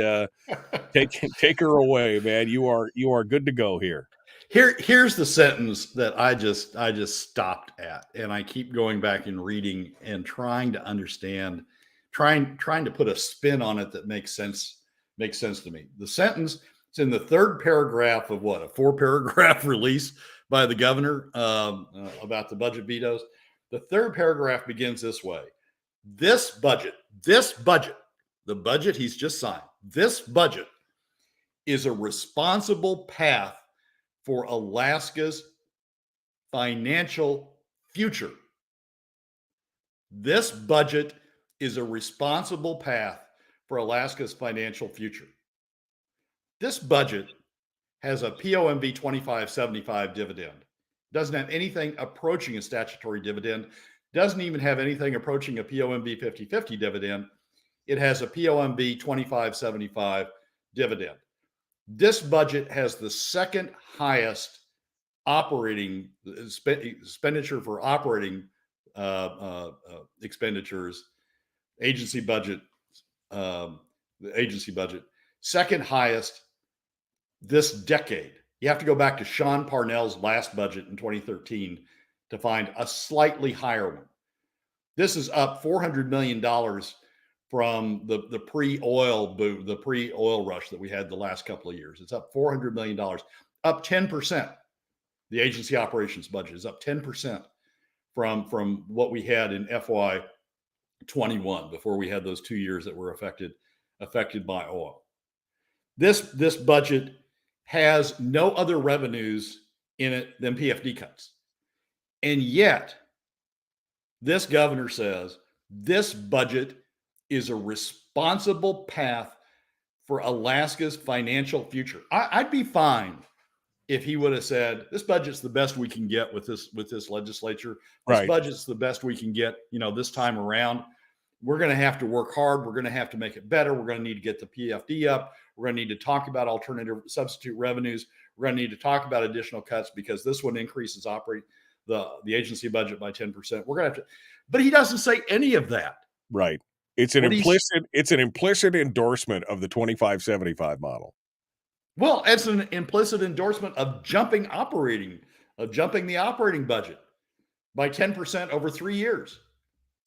S7: take her away, man. You are good to go here.
S2: Here's the sentence that I just stopped at, and I keep going back and reading and trying to understand, trying to put a spin on it that makes sense to me. The sentence, it's in the third paragraph of a 4-paragraph release by the governor about the budget vetoes. The third paragraph begins this way. This budget, the budget he's just signed, this budget is a responsible path for Alaska's financial future. This budget is a responsible path for Alaska's financial future. This budget has a POMV 2575 dividend. Doesn't have anything approaching a statutory dividend. Doesn't even have anything approaching a POMV 50/50 dividend. It has a POMV 2575 dividend. This budget has the second highest operating expenditure for operating expenditures, agency budget, second highest this decade. You have to go back to Sean Parnell's last budget in 2013 to find a slightly higher one. This is up $400 million from the pre-oil boom, the pre-oil rush that we had the last couple of years. It's up $400 million, up 10%. The agency operations budget is up 10% from what we had in FY21 before we had those 2 years that were affected by oil. This budget has no other revenues in it than PFD cuts. And yet, this governor says this budget is a responsible path for Alaska's financial future. I'd be fine if he would have said, this budget's the best we can get with this legislature. This budget's the best we can get, this time around. We're going to have to work hard. We're going to have to make it better. We're going to need to get the PFD up. We're going to need to talk about alternative substitute revenues. We're going to need to talk about additional cuts because this one increases the agency budget by 10%. We're going to have to, but he doesn't say any of that.
S7: Right. It's an implicit endorsement of the 2575 model.
S2: Well, it's an implicit endorsement of jumping the operating budget by 10% over 3 years.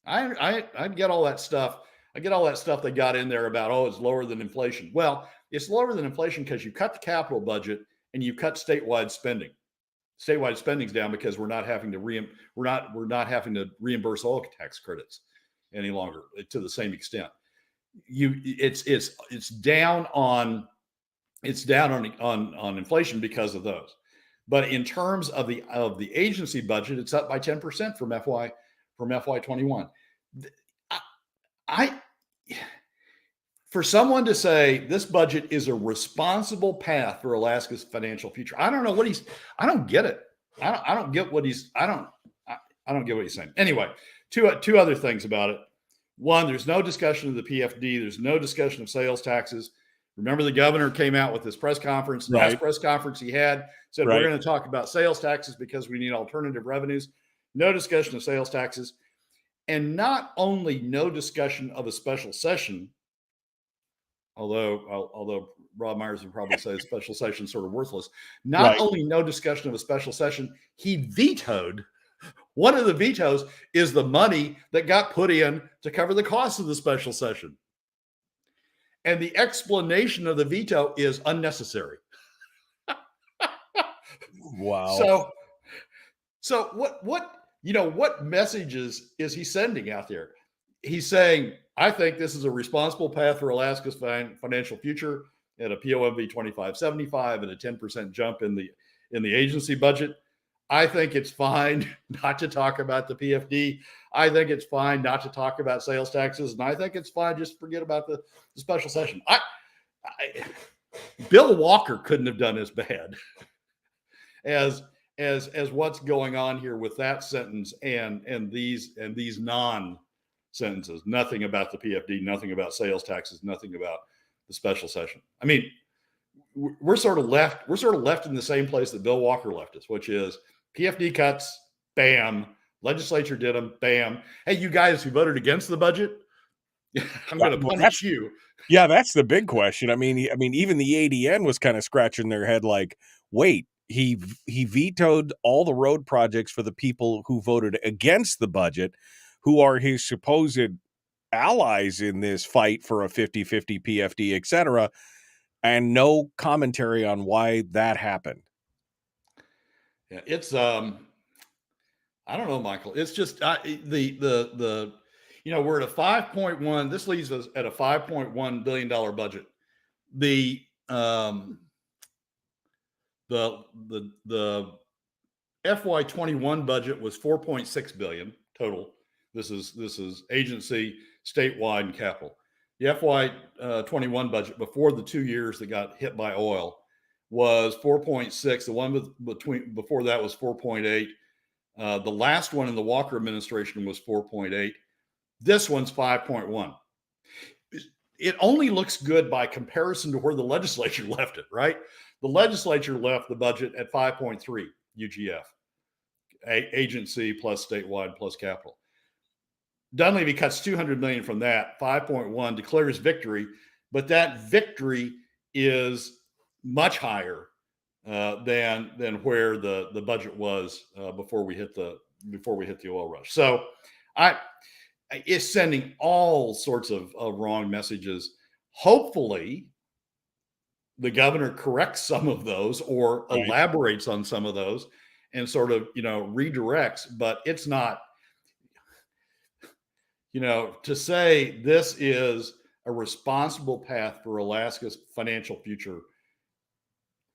S2: I get all that stuff. I get all that stuff they got in there about, it's lower than inflation. Well, it's lower than inflation because you cut the capital budget and you cut statewide spending. Statewide spending's down because we're not having to reimburse oil tax credits any longer to the same extent. It's down on inflation because of those. But in terms of the agency budget, it's up by 10% from FY21. I for someone to say this budget is a responsible path for Alaska's financial future, I don't know what I don't get it. I don't get what I don't get what he's saying. Anyway, two other things about it. One, there's no discussion of the PFD. There's no discussion of sales taxes. Remember, the governor came out with this press conference.
S7: Right.
S2: Last press conference he had said,
S7: Right.
S2: we're going to talk about sales taxes because we need alternative revenues. No discussion of sales taxes. And not only no discussion of a special session, although Rob Myers would probably say a special session is sort of worthless. Not
S7: Right.
S2: only no discussion of a special session, he vetoed. One of the vetoes is the money that got put in to cover the cost of the special session. And the explanation of the veto is unnecessary.
S7: Wow.
S2: So what messages is he sending out there? He's saying, I think this is a responsible path for Alaska's financial future at a POMV 2575 and a 10% jump in the agency budget. I think it's fine not to talk about the PFD. I think it's fine not to talk about sales taxes. And I think it's fine just forget about the special session. Bill Walker couldn't have done as bad as what's going on here with that sentence and these non-sentences. Nothing about the PFD, nothing about sales taxes, nothing about the special session. I mean, we're sort of left in the same place that Bill Walker left us, which is PFD cuts, bam. Legislature did them, bam. Hey, you guys who voted against the budget, I'm going to punish you.
S7: Yeah, that's the big question. I mean, even the ADN was kind of scratching their head like, wait, he vetoed all the road projects for the people who voted against the budget, who are his supposed allies in this fight for a 50-50 PFD, et cetera, and no commentary on why that happened.
S2: Yeah, it's I don't know, Michael. It's just we're at a 5.1. This leaves us at a $5.1 billion budget. The FY21 budget was $4.6 billion total. This is agency, statewide, and capital. The FY21 budget before the 2 years that got hit by oil was 4.6. The one before that was 4.8. The last one in the Walker administration was 4.8. This one's 5.1. It only looks good by comparison to where the legislature left it, right? The legislature left the budget at 5.3 UGF, agency plus statewide plus capital. Dunleavy cuts $200 million from that, 5.1, declares victory, but that victory is much higher than where the budget was before we hit the oil rush. So it's sending all sorts of wrong messages. Hopefully, the governor corrects some of those or elaborates on some of those and sort of redirects. But it's not, to say this is a responsible path for Alaska's financial future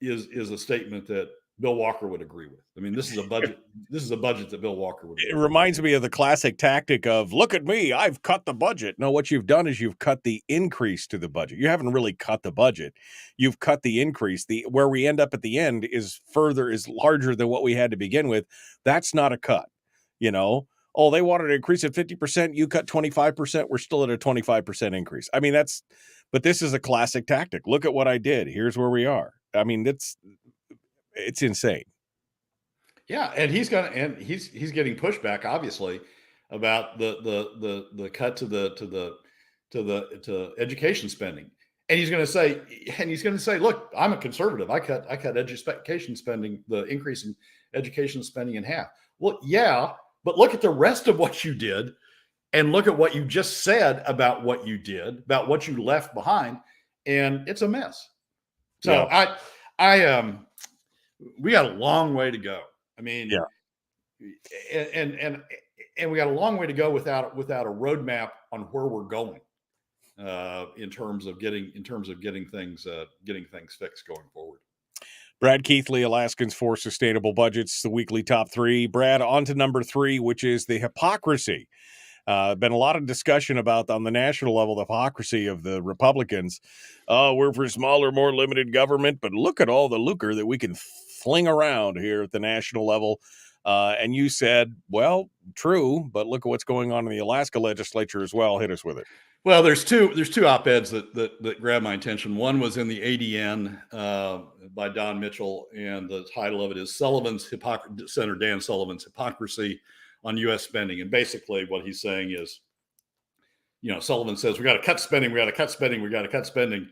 S2: is a statement that Bill Walker would agree with. I mean, this is a budget. This is a budget that Bill Walker would agree with.
S7: It reminds me of the classic tactic of, look at me, I've cut the budget. No, what you've done is you've cut the increase to the budget. You haven't really cut the budget. You've cut the increase. Where we end up at the end is larger than what we had to begin with. That's not a cut. Oh, they wanted to increase it 50%. You cut 25%. We're still at a 25% increase. I mean, but this is a classic tactic. Look at what I did. Here's where we are. I mean, it's insane.
S2: Yeah, and he's getting pushback, obviously, about the cut to education spending, and he's going to say, look, I'm a conservative. I cut education spending, the increase in education spending in half. Well, yeah, but look at the rest of what you did, and look at what you just said about what you did, about what you left behind, and it's a mess. So yeah. We got a long way to go. I mean, yeah, and we got a long way to go without a roadmap on where we're going in terms of getting things fixed going forward.
S7: Brad Keithley, Alaskans for Sustainable Budgets, the weekly top three. Brad, on to number 3, which is the hypocrisy Been a lot of discussion about on the national level the hypocrisy of the Republicans. Oh, we're for smaller, more limited government, but look at all the lucre that we can fling around here at the national level. And you said, well, true, but look at what's going on in the Alaska legislature as well. Hit us with it.
S2: Well, there's two op-eds that grabbed my attention. One was in the ADN by Don Mitchell, and the title of it is Senator Dan Sullivan's Hypocrisy on U.S. Spending. And basically what he's saying is, Sullivan says, we got to cut spending, we got to cut spending, we got to cut spending.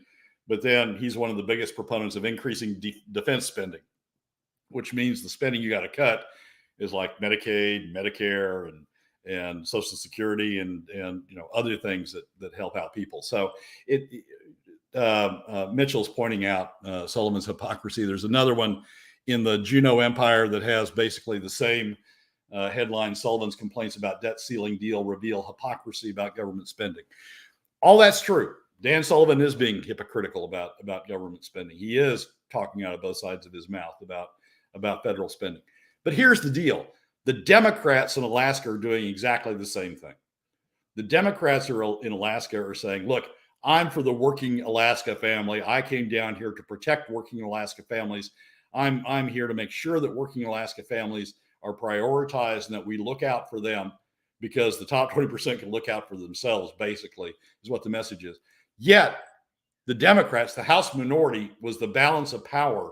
S2: But then he's one of the biggest proponents of increasing defense spending, which means the spending you got to cut is like Medicaid, Medicare, and Social Security and other things that help out people. So Mitchell's pointing out Sullivan's hypocrisy. There's another one in the Juneau Empire that has basically the same headline: Sullivan's complaints about debt ceiling deal reveal hypocrisy about government spending. All that's true. Dan Sullivan is being hypocritical about government spending. He is talking out of both sides of his mouth about federal spending. But here's the deal. The Democrats in Alaska are doing exactly the same thing. The Democrats in Alaska are saying, look, I'm for the working Alaska family. I came down here to protect working Alaska families. I'm here to make sure that working Alaska families are prioritized and that we look out for them, because the top 20% can look out for themselves, basically, is what the message is. Yet the Democrats, the House minority, was the balance of power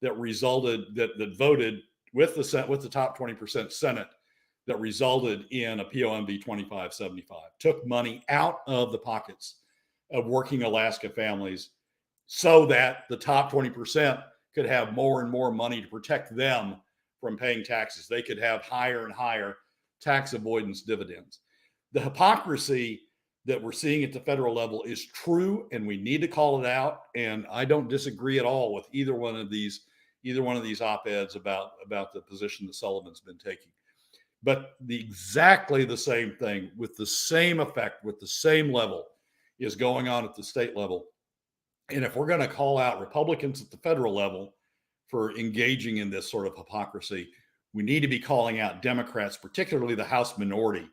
S2: that resulted, that voted with the top 20% Senate, that resulted in a POMV 2575, took money out of the pockets of working Alaska families so that the top 20% could have more and more money to protect them from paying taxes. They could have higher and higher tax avoidance dividends. The hypocrisy that we're seeing at the federal level is true, and we need to call it out. And I don't disagree at all with either one of these op-eds about the position that Sullivan's been taking. But exactly the same thing, with the same effect, with the same level, is going on at the state level. And if we're going to call out Republicans at the federal level for engaging in this sort of hypocrisy, we need to be calling out Democrats, particularly the House minority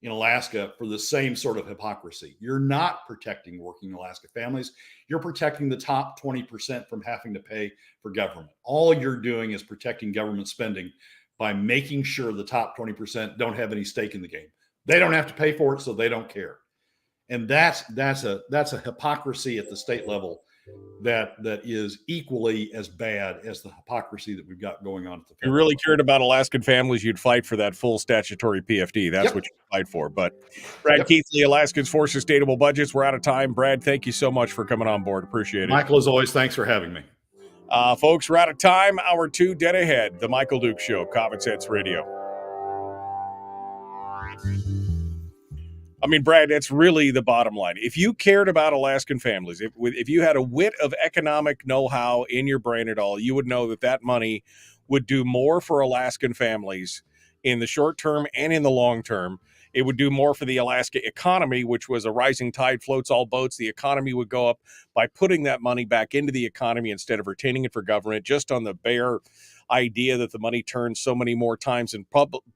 S2: in Alaska, for the same sort of hypocrisy. You're not protecting working Alaska families. You're protecting the top 20% from having to pay for government. All you're doing is protecting government spending by making sure the top 20% don't have any stake in the game. They don't have to pay for it, so they don't care. And that's a hypocrisy at the state level that is equally as bad as the hypocrisy that we've got going on at the
S7: If you really cared about Alaskan families, you'd fight for that full statutory PFD. That's what you fight for. But Brad Keithley, Alaskans for Sustainable Budgets. We're out of time. Brad, thank you so much for coming on board. Appreciate it.
S2: Michael, as always, thanks for having me.
S7: Folks, we're out of time. Hour 2 dead ahead. The Michael Duke Show, Common Sense Radio. I mean, Brad, that's really the bottom line. If you cared about Alaskan families, if you had a whit of economic know-how in your brain at all, you would know that money would do more for Alaskan families in the short term and in the long term. It would do more for the Alaska economy, which was a rising tide floats all boats. The economy would go up by putting that money back into the economy instead of retaining it for government, just on the bare idea that the money turns so many more times in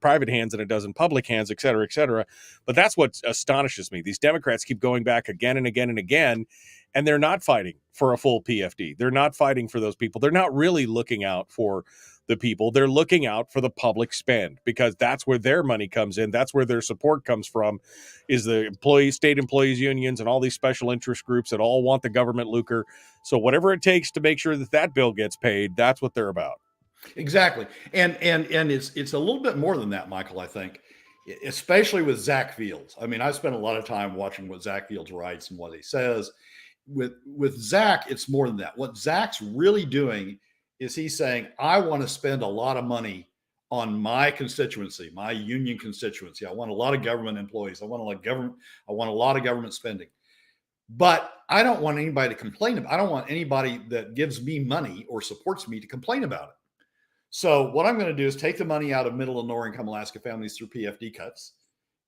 S7: private hands than it does in public hands, et cetera, et cetera. But that's what astonishes me. These Democrats keep going back again and again and again, and they're not fighting for a full PFD. They're not fighting for those people. They're not really looking out for the people. They're looking out for the public spend, because that's where their money comes in. That's where their support comes from, is the state employees unions and all these special interest groups that all want the government lucre. So whatever it takes to make sure that bill gets paid, that's what they're about.
S2: Exactly. And it's a little bit more than that, Michael, I think, especially with Zach Fields. I mean, I spent a lot of time watching what Zach Fields writes and what he says. With Zach, it's more than that. What Zach's really doing is he's saying, I want to spend a lot of money on my constituency, my union constituency. I want a lot of government employees. I want a lot of government spending. But I don't want anybody to complain about it. I don't want anybody that gives me money or supports me to complain about it. So what I'm going to do is take the money out of middle and lower income Alaska families through PFD cuts.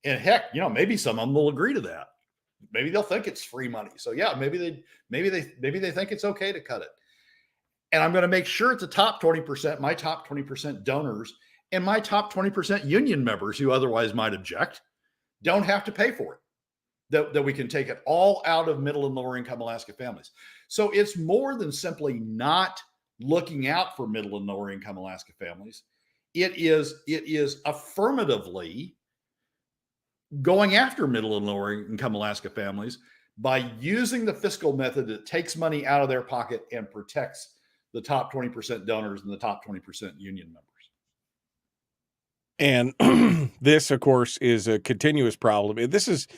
S2: And heck, maybe some of them will agree to that. Maybe they'll think it's free money. So yeah, maybe they think it's okay to cut it. And I'm going to make sure it's the top 20%, my top 20% donors and my top 20% union members who otherwise might object, don't have to pay for it. That we can take it all out of middle and lower income Alaska families. So it's more than simply not looking out for middle and lower income Alaska families. It is affirmatively going after middle and lower income Alaska families by using the fiscal method that takes money out of their pocket and protects the top 20% donors and the top 20% union members.
S7: And this, of course, is a continuous problem. This is,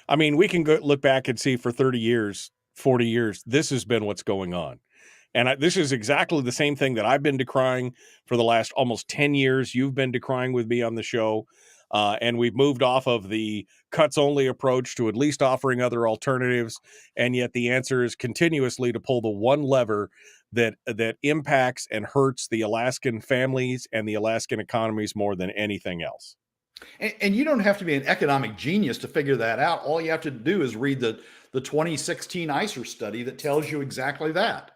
S7: I mean, we can go look back and see for 30 years, 40 years, this has been what's going on. And this is exactly the same thing that I've been decrying for the last almost 10 years. You've been decrying with me on the show. And we've moved off of the cuts-only approach to at least offering other alternatives. And yet the answer is continuously to pull the one lever that impacts and hurts the Alaskan families and the Alaskan economies more than anything else.
S2: And you don't have to be an economic genius to figure that out. All you have to do is read the 2016 ICER study that tells you exactly that.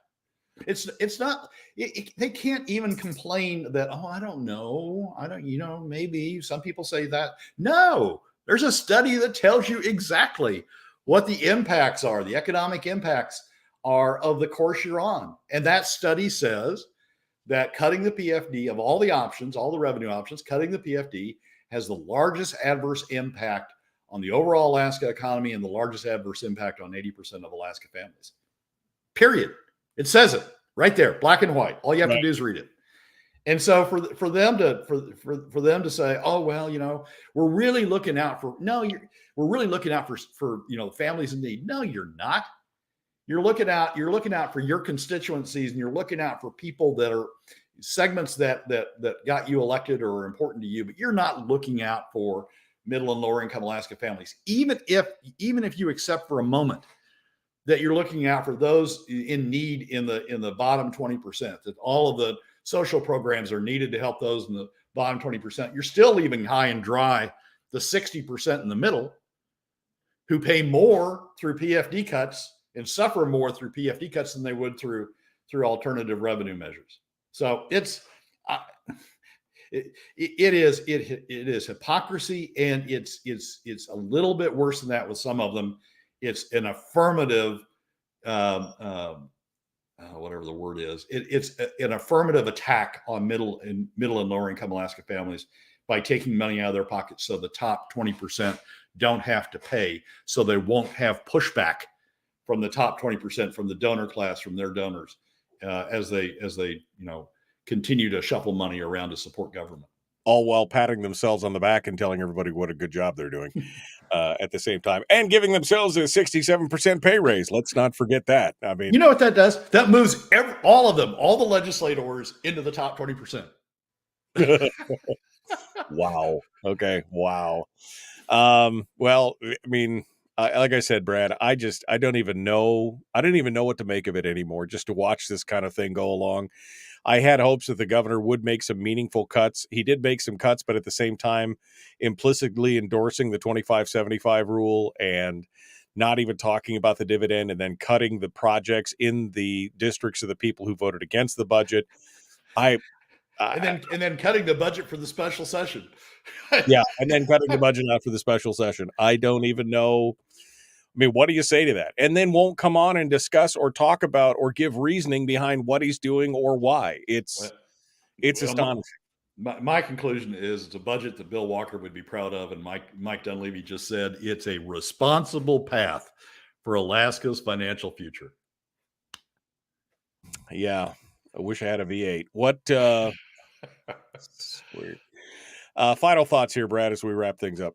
S2: It's not, they can't even complain that, oh, I don't know, maybe some people say that. No, there's a study that tells you exactly what the impacts are, the economic impacts are of the course you're on. And that study says that cutting the PFD of all the options, all the revenue options, cutting the PFD has the largest adverse impact on the overall Alaska economy and the largest adverse impact on 80% of Alaska families. Period. It says it right there, black and white. All you have to do is read it. And so for them to say, oh, well, we're really looking out for, we're really looking out for families in need. No, you're not. You're looking out for your constituencies, and you're looking out for people that are segments that got you elected or are important to you, but you're not looking out for middle and lower income Alaska families. Even if you accept for a moment that you're looking out for those in need in the bottom 20%, that all of the social programs are needed to help those in the bottom 20%, you're still leaving high and dry the 60% in the middle who pay more through PFD cuts and suffer more through PFD cuts than they would through alternative revenue measures. So it is hypocrisy, and it's a little bit worse than that with some of them. It's an affirmative, whatever the word is. It's an affirmative attack on middle and lower income Alaska families by taking money out of their pockets, so the top 20% don't have to pay, so they won't have pushback from the top 20%, from the donor class, from their donors, as they continue to shuffle money around to support government.
S7: All while patting themselves on the back and telling everybody what a good job they're doing at the same time, and giving themselves a 67% pay raise. Let's not forget that. I mean,
S2: you know what that does? That moves all of them, all the legislators, into the top 20%.
S7: Wow. Okay. Wow. Well, I mean, like I said, Brad, I don't even know what to make of it anymore, just to watch this kind of thing go along. I had hopes that the governor would make some meaningful cuts. He did make some cuts, but at the same time, implicitly endorsing the 25-75 rule and not even talking about the dividend, and then cutting the projects in the districts of the people who voted against the budget. And
S2: then cutting the budget for the special session.
S7: Yeah, and then cutting the budget out for the special session. I don't even know. I mean, what do you say to that? And then won't come on and discuss or talk about or give reasoning behind what he's doing or why. It's astonishing.
S2: My conclusion is it's a budget that Bill Walker would be proud of, and Mike Dunleavy just said it's a responsible path for Alaska's financial future.
S7: Yeah, I wish I had a V8. What? Weird. Final thoughts here, Brad, as we wrap things up.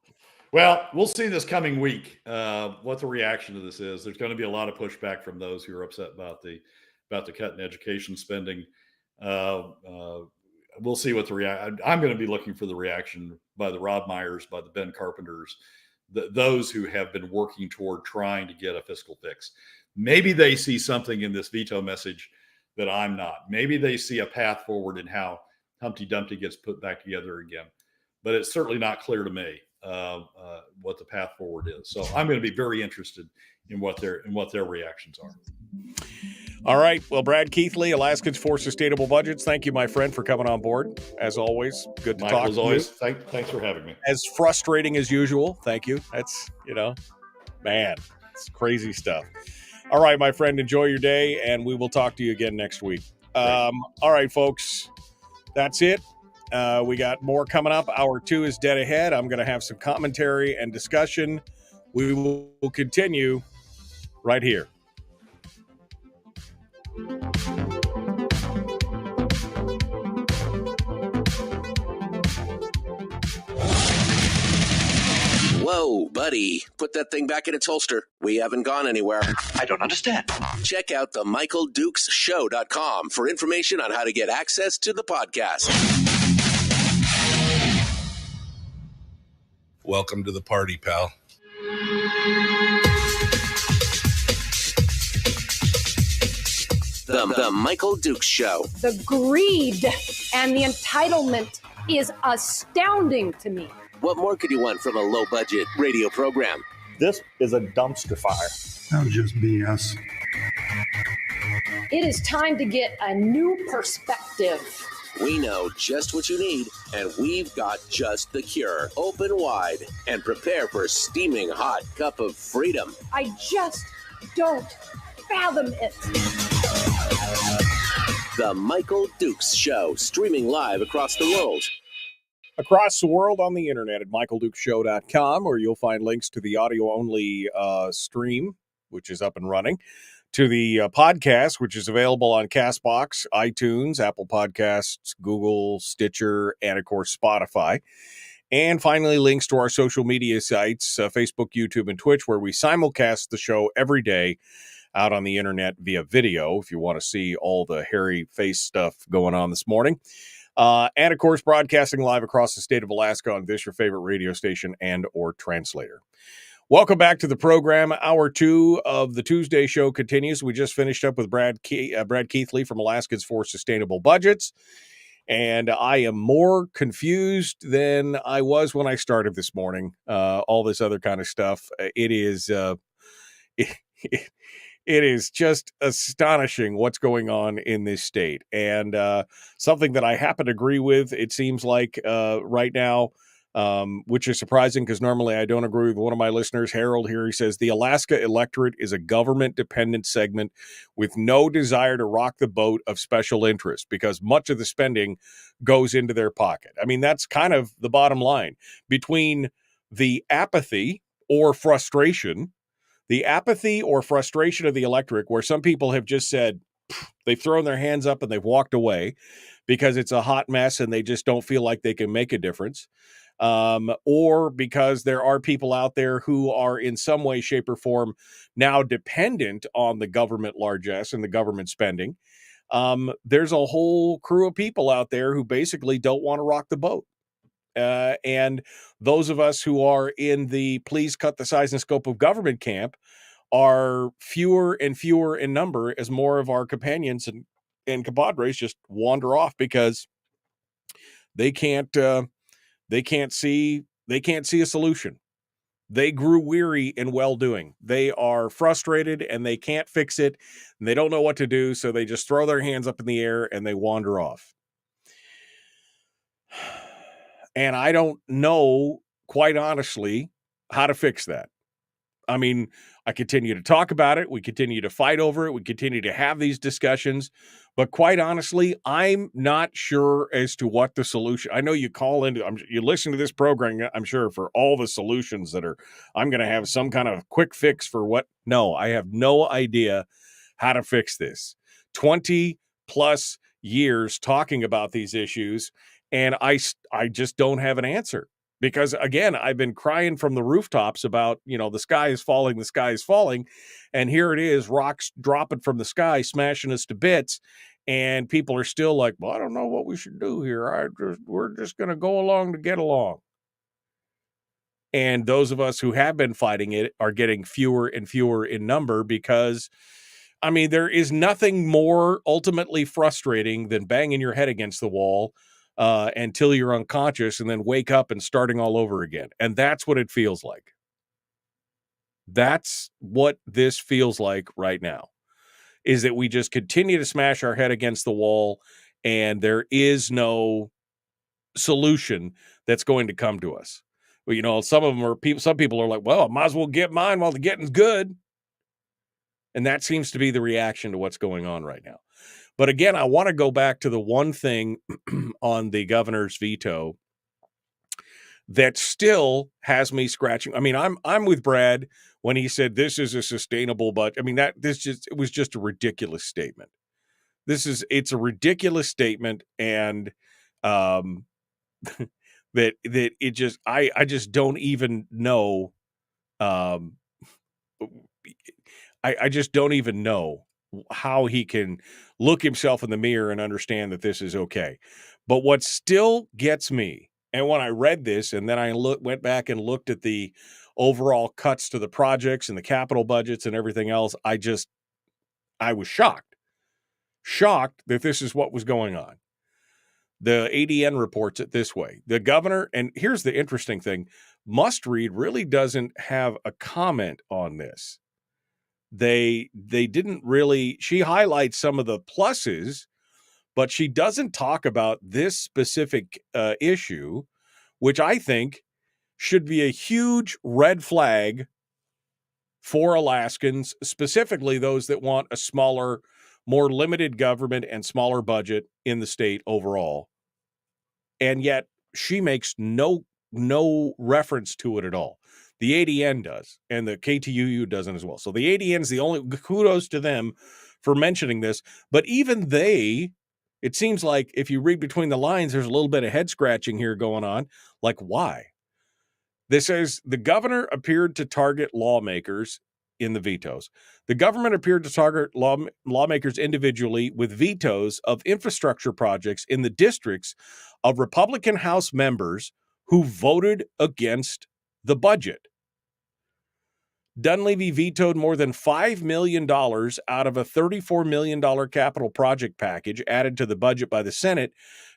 S2: Well, we'll see this coming week what the reaction to this is. There's going to be a lot of pushback from those who are upset about the cut in education spending. We'll see what I'm going to be looking for the reaction by the Rob Myers, by the Ben Carpenters, those who have been working toward trying to get a fiscal fix. Maybe they see something in this veto message that I'm not. Maybe they see a path forward in how Humpty Dumpty gets put back together again. But it's certainly not clear to me what the path forward is. So I'm going to be very interested in what their reactions are.
S7: All right. Well, Brad Keithley, Alaskans for Sustainable Budgets. Thank you, my friend, for coming on board. As always, good to
S2: Michael,
S7: talk
S2: as
S7: to
S2: always,
S7: you.
S2: thanks for having me.
S7: As frustrating as usual. Thank you. That's, man, it's crazy stuff. All right, my friend, enjoy your day, and we will talk to you again next week. All right, folks, that's it. We got more coming up. Hour 2 is dead ahead. I'm going to have some commentary and discussion. We will continue right here.
S1: Whoa, buddy. Put that thing back in its holster. We haven't gone anywhere.
S8: I don't understand.
S1: Check out the MichaelDukesShow.com for information on how to get access to the podcast.
S3: Welcome to the party, pal.
S1: The Michael Dukes Show.
S4: The greed and the entitlement is astounding to me.
S1: What more could you want from a low-budget radio program?
S5: This is a dumpster fire.
S6: That's just BS.
S4: It is time to get a new perspective.
S1: We know just what you need, and we've got just the cure. Open wide and prepare for a steaming hot cup of freedom.
S4: I just don't fathom it.
S1: The Michael Dukes Show, streaming live across the world.
S7: Across the world on the internet at michaeldukeshow.com, where you'll find links to the audio-only stream, which is up and running, to the podcast, which is available on CastBox, iTunes, Apple Podcasts, Google, Stitcher, and, of course, Spotify. And finally, links to our social media sites, Facebook, YouTube, and Twitch, where we simulcast the show every day out on the internet via video, if you want to see all the hairy face stuff going on this morning. And, of course, broadcasting live across the state of Alaska on this, your favorite radio station and or translator. Welcome back to the program. Hour 2 of the Tuesday show continues. We just finished up with Brad Keithley from Alaskans for Sustainable Budgets. And I am more confused than I was when I started this morning. All this other kind of stuff. It is it is just astonishing what's going on in this state. And something that I happen to agree with, it seems like right now, which is surprising because normally I don't agree with one of my listeners, Harold here. He says, the Alaska electorate is a government-dependent segment with no desire to rock the boat of special interest because much of the spending goes into their pocket. I mean, that's kind of the bottom line. Between the apathy or frustration of the electorate, where some people have just said, they've thrown their hands up and they've walked away because it's a hot mess and they just don't feel like they can make a difference. Or because there are people out there who are in some way, shape, or form now dependent on the government largesse and the government spending. There's a whole crew of people out there who basically don't want to rock the boat. And those of us who are in the please cut the size and scope of government camp are fewer and fewer in number as more of our companions and compadres just wander off because they can't see a solution. They grew weary in well-doing. They are frustrated and they can't fix it and they don't know what to do. So they just throw their hands up in the air and they wander off. And I don't know, quite honestly, how to fix that. I mean, I continue to talk about it. We continue to fight over it. We continue to have these discussions. But quite honestly, I'm not sure as to what the solution. I know you call into, you listen to this program, I'm sure, for all the solutions that are, I'm going to have some kind of quick fix for what. No, I have no idea how to fix this. 20 plus years talking about these issues. And I just don't have an answer because, again, I've been crying from the rooftops about, the sky is falling. And here it is, rocks dropping from the sky, smashing us to bits. And people are still like, well, I don't know what we should do here. We're just going to go along to get along. And those of us who have been fighting it are getting fewer and fewer in number because, I mean, there is nothing more ultimately frustrating than banging your head against the wall until you're unconscious and then wake up and starting all over again. And that's what it feels like. That's what this feels like right now. is that we just continue to smash our head against the wall, and there is no solution that's going to come to us. Well, you know, some people are like, well, I might as well get mine while the getting's good. And that seems to be the reaction to what's going on right now. But again, I want to go back to the one thing on the governor's veto that still has me scratching. I mean, I'm with Brad when he said this is a sustainable budget. I mean, it was just a ridiculous statement. It's a ridiculous statement, and that it just I just don't even know. I just don't even know how he can look himself in the mirror and understand that this is okay. But what still gets me, and when I read this and then I went back and looked at the overall cuts to the projects and the capital budgets and everything else, I was shocked that this is what was going on. The ADN reports it this way. The governor, and here's the interesting thing, Must Read really doesn't have a comment on this. They didn't really, she highlights some of the pluses, but she doesn't talk about this specific issue, which I think should be a huge red flag for Alaskans, specifically those that want a smaller, more limited government and smaller budget in the state overall. And yet she makes no reference to it at all. The ADN does, and the KTUU doesn't as well. So the ADN's the only, kudos to them for mentioning this. But even they, it seems like if you read between the lines, there's a little bit of head scratching here going on. Like, why? This says the governor appeared to target lawmakers in the vetoes. The government appeared to target lawmakers individually with vetoes of infrastructure projects in the districts of Republican House members who voted against the budget. Dunleavy vetoed more than $5 million out of a $34 million capital project package added to the budget by the Senate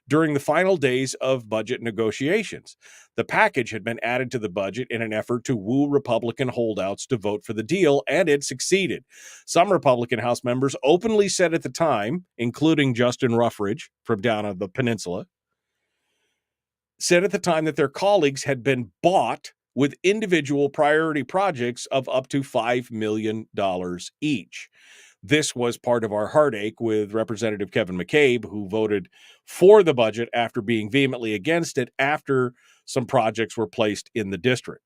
S7: during the final days of budget negotiations. The package had been added to the budget in an effort to woo Republican holdouts to vote for the deal, and it succeeded. Some Republican House members openly said at the time, including Justin Ruffridge from down on the peninsula, said at the time that their colleagues had been bought with individual priority projects of up to $5 million each. This was part of our heartache with Representative Kevin McCabe, who voted for the budget after being vehemently against it after some projects were placed in the district.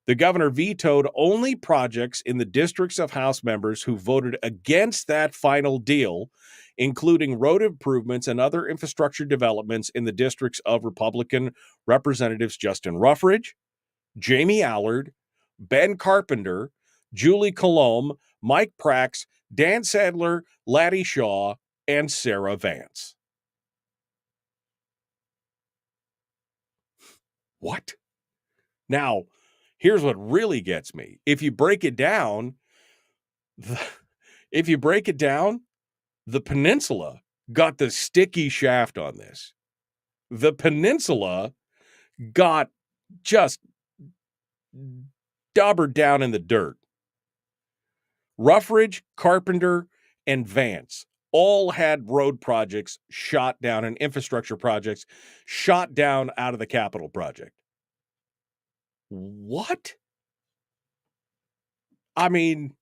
S7: The governor vetoed only projects in the districts of House members who voted against that final deal, including road improvements and other infrastructure developments in the districts of Republican Representatives Justin Ruffridge, Jamie Allard, Ben Carpenter, Julie Colomb, Mike Prax, Dan Sadler, Laddie Shaw, and Sarah Vance. What? Now, here's what really gets me. If you break it down, the peninsula got the sticky shaft on this. The peninsula got just daubered down in the dirt. Ruffridge, Carpenter, and Vance all had road projects shot down and infrastructure projects shot down out of the capital project. What? I mean,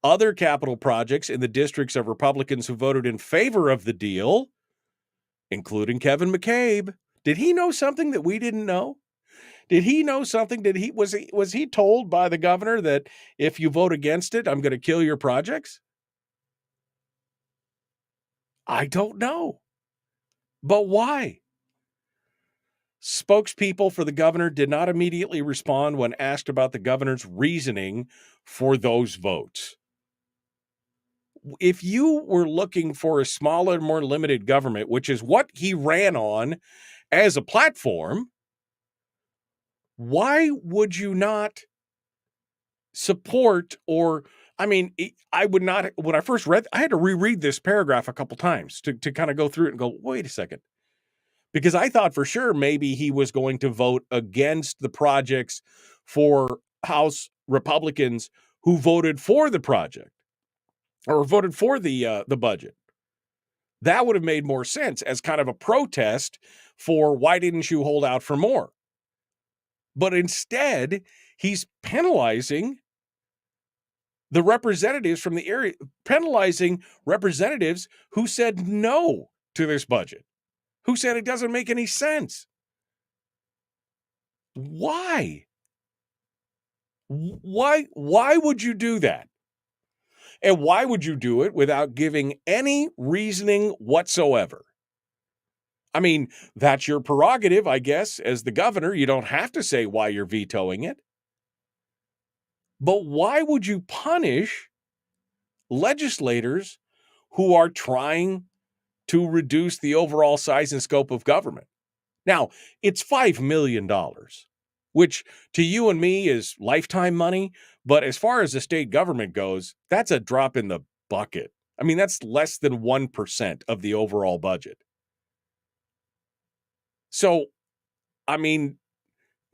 S7: other capital projects in the districts of Republicans who voted in favor of the deal, including Kevin McCabe. Did he know something that we didn't know? Did he know something? Was he told by the governor that if you vote against it, I'm going to kill your projects? I don't know. But why? Spokespeople for the governor did not immediately respond when asked about the governor's reasoning for those votes. If you were looking for a smaller, more limited government, which is what he ran on as a platform, why would you not support I would not, when I first read, I had to reread this paragraph a couple times to kind of go through it and go, wait a second. Because I thought for sure maybe he was going to vote against the projects for House Republicans who voted for the project. or voted for the budget. That would have made more sense as kind of a protest for why didn't you hold out for more? But instead, he's penalizing the representatives from the area, penalizing representatives who said no to this budget, who said it doesn't make any sense. Why? Why would you do that? And why would you do it without giving any reasoning whatsoever? I mean, that's your prerogative, I guess, as the governor. You don't have to say why you're vetoing it. But why would you punish legislators who are trying to reduce the overall size and scope of government? Now, it's $5 million, which to you and me is lifetime money. But as far as the state government goes, that's a drop in the bucket. I mean, that's less than 1% of the overall budget. So, I mean,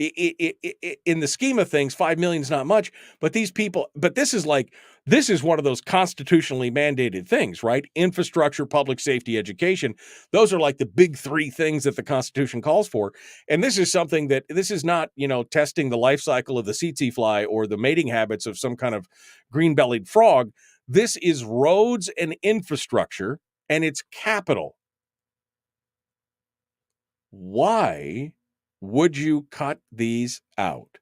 S7: in the scheme of things, 5 million is not much, but these people, but this is one of those constitutionally mandated things, right? Infrastructure, public safety, education. Those are like the big three things that the Constitution calls for. And this is something that, this is not, testing the life cycle of the tsetse fly or the mating habits of some kind of green-bellied frog. This is roads and infrastructure, and it's capital. Why would you cut these out?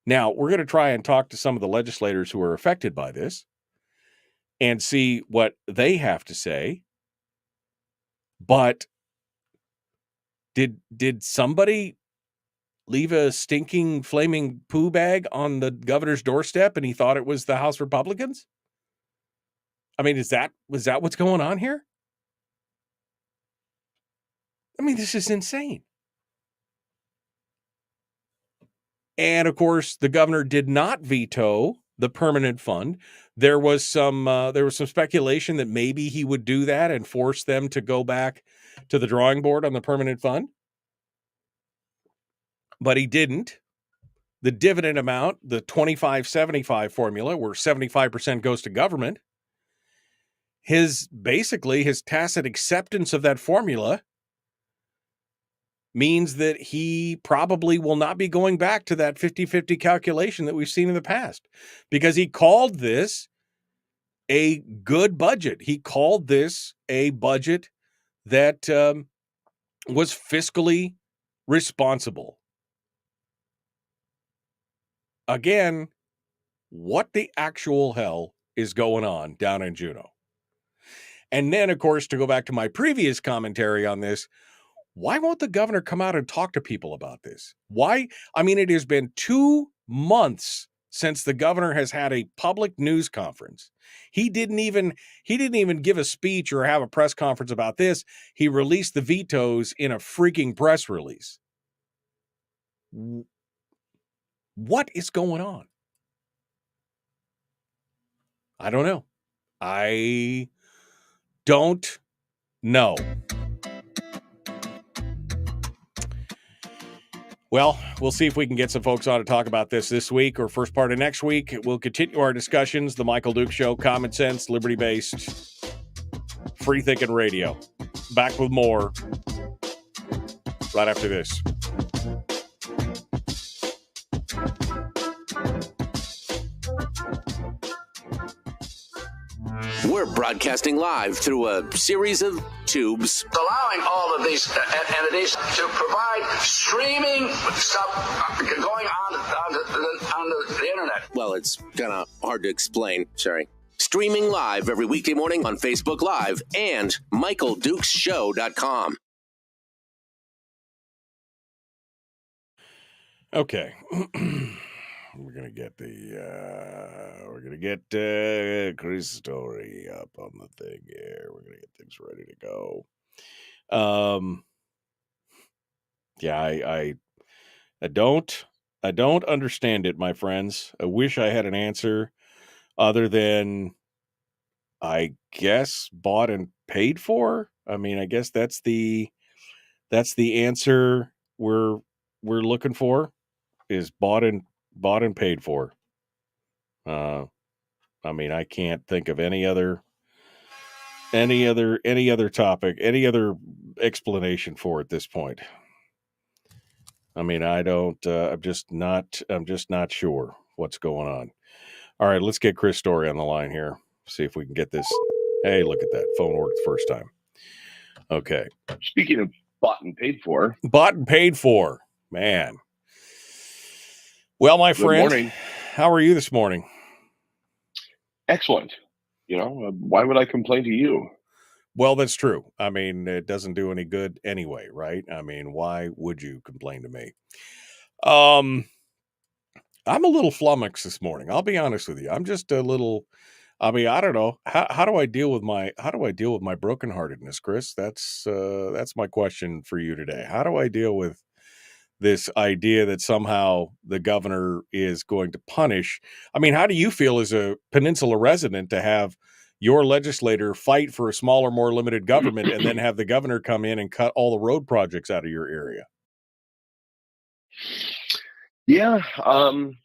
S7: Now, we're going to try and talk to some of the legislators who are affected by this and see what they have to say. But did somebody leave a stinking flaming poo bag on the governor's doorstep and he thought it was the House Republicans? I mean, was that what's going on here? I mean, this is insane. And of course, the governor did not veto the permanent fund. There was some speculation that maybe he would do that and force them to go back to the drawing board on the permanent fund. But he didn't. The dividend amount, the 25-75 formula, where 75% goes to government, his tacit acceptance of that formula means that he probably will not be going back to that 50-50 calculation that we've seen in the past, because he called this a good budget. He called this a budget that was fiscally responsible. Again, what the actual hell is going on down in Juneau? And then, of course, to go back to my previous commentary on this, why won't the governor come out and talk to people about this? Why? I mean, it has been 2 months since the governor has had a public news conference. He didn't even give a speech or have a press conference about this. He released the vetoes in a freaking press release. What is going on? I don't know. I don't know. Well, we'll see if we can get some folks on to talk about this week or first part of next week. We'll continue our discussions. The Michael Duke Show, common sense, liberty-based, free-thinking radio. Back with more right after this.
S1: We're broadcasting live through a series of tubes.
S8: Allowing all of these entities to provide streaming stuff going on the internet.
S1: Well, it's kind of hard to explain. Sorry. Streaming live every weekday morning on Facebook Live and MichaelDukesShow.com.
S7: Okay. We're going to get Chris' story up on the thing here. We're going to get things ready to go. Yeah, I don't understand it, my friends. I wish I had an answer other than, I guess, bought and paid for. I mean, I guess that's the answer we're looking for, is bought and paid for. I I mean, I can't think of any other topic, any other explanation for it at this point. I mean, I don't, I'm just not sure what's going on. All right, let's get Chris Story on the line here. See if we can get this. Hey, look at that. Phone worked the first time. Okay.
S9: Speaking of bought and paid for.
S7: Bought and paid for, man. Well, my friend,
S9: morning.
S7: How are you this morning?
S9: Excellent. Why would I complain to you?
S7: Well, that's true. I mean, it doesn't do any good anyway, right? I mean, why would you complain to me? I'm a little flummoxed this morning. I'll be honest with you. I'm just a little. I mean, I don't know. How do I deal with my brokenheartedness, Chris? That's my question for you today. How do I deal with this idea that somehow the governor is going to punish? I mean, how do you feel as a peninsula resident to have your legislator fight for a smaller, more limited government and then have the governor come in and cut all the road projects out of your area?
S9: Yeah. I don't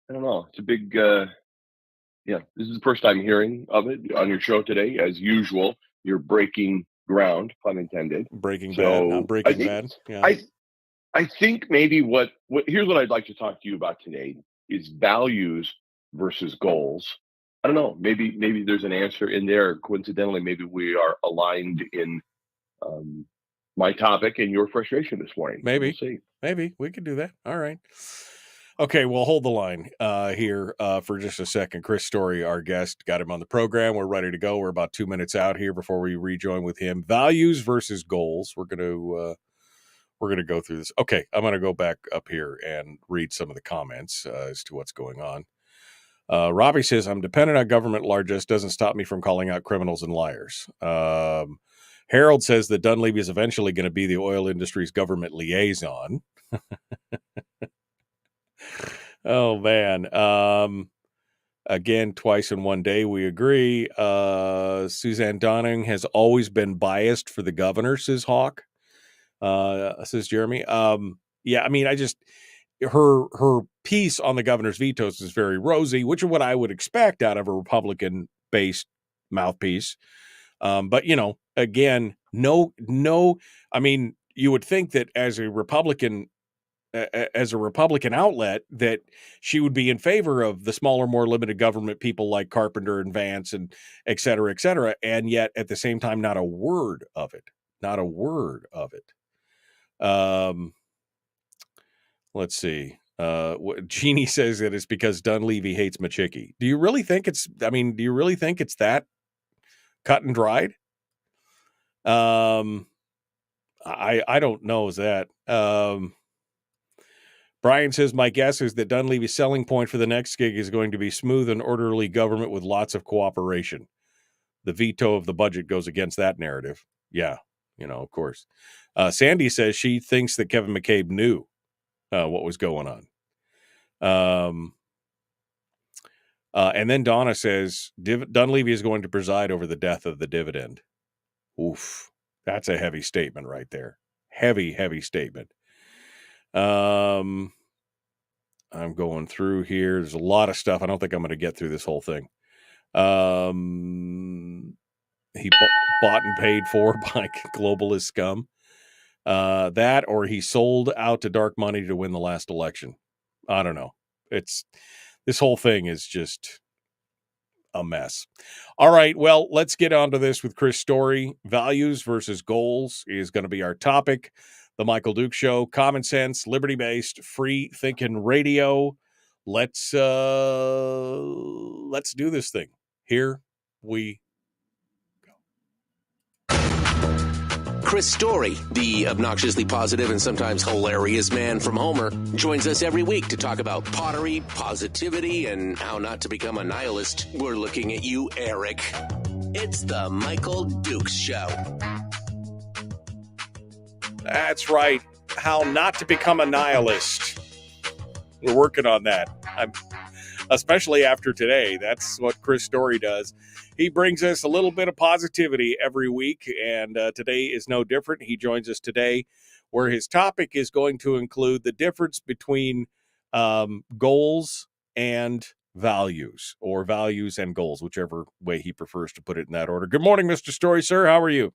S9: know. It's a big, this is the first time hearing of it on your show today. As usual, you're breaking ground, pun intended.
S7: Breaking bad. I'm breaking bad. Yeah.
S9: I think maybe what here's what I'd like to talk to you about today is values versus goals. I don't know. Maybe there's an answer in there. Coincidentally, maybe we are aligned in my topic and your frustration this morning.
S7: Maybe.
S9: We'll see.
S7: Maybe we could do that. All right. Okay, well, hold the line here for just a second. Chris Story, our guest, got him on the program. We're ready to go. We're about 2 minutes out here before we rejoin with him. Values versus goals. We're gonna go through this. Okay, I'm gonna go back up here and read some of the comments as to what's going on. Robbie says, I'm dependent on government largesse. Doesn't stop me from calling out criminals and liars. Harold says that Dunleavy is eventually going to be the oil industry's government liaison. Oh, man. Again, twice in one day, we agree. Suzanne Donning has always been biased for the governor, says Hawk. Says Jeremy. Yeah, I mean, her piece on the governor's vetoes is very rosy, which is what I would expect out of a Republican-based mouthpiece. But, again, no, I mean, you would think that as a Republican outlet that she would be in favor of the smaller, more limited government people like Carpenter and Vance and et cetera, and yet at the same time, not a word of it. Let's see. Jeannie says that it's because Dunleavy hates Machicki. Do you really think it's that cut and dried? I don't know. Is that, Brian says, my guess is that Dunleavy's selling point for the next gig is going to be smooth and orderly government with lots of cooperation. The veto of the budget goes against that narrative. Yeah. Of course. Sandy says she thinks that Kevin McCabe knew what was going on. And then Donna says Dunleavy is going to preside over the death of the dividend. Oof. That's a heavy statement right there. Heavy statement. I'm going through here. There's a lot of stuff. I don't think I'm going to get through this whole thing. He bought and paid for by globalist scum. That, or he sold out to dark money to win the last election. I don't know. This whole thing is just a mess. All right. Well, let's get on to this with Chris Story. Values versus goals is going to be our topic. The Michael Duke Show, common sense, liberty-based, free thinking radio. Let's do this thing. Here we
S1: Chris Story, the obnoxiously positive and sometimes hilarious man from Homer, joins us every week to talk about pottery, positivity, and how not to become a nihilist. We're looking at you, Eric. It's the Michael Dukes Show.
S7: That's right. How not to become a nihilist. We're working on that. Especially after today. That's what Chris Story does. He brings us a little bit of positivity every week, and today is no different. He joins us today where his topic is going to include the difference between goals and values, or values and goals, whichever way he prefers to put it in that order. Good morning, Mr. Story, sir. How are you?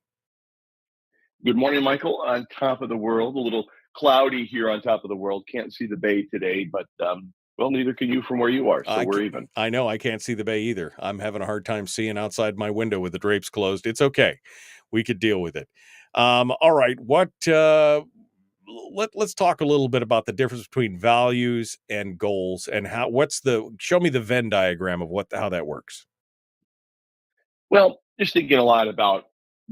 S9: Good morning, Michael. On top of the world, a little cloudy here on top of the world. Can't see the bay today, but well, neither can you from where you are. So we're even.
S7: I know I can't see the bay either. I'm having a hard time seeing outside my window with the drapes closed. It's okay. We could deal with it. All right. Let's talk a little bit about the difference between values and goals, and show me the Venn diagram of how that works.
S9: Well, just thinking a lot about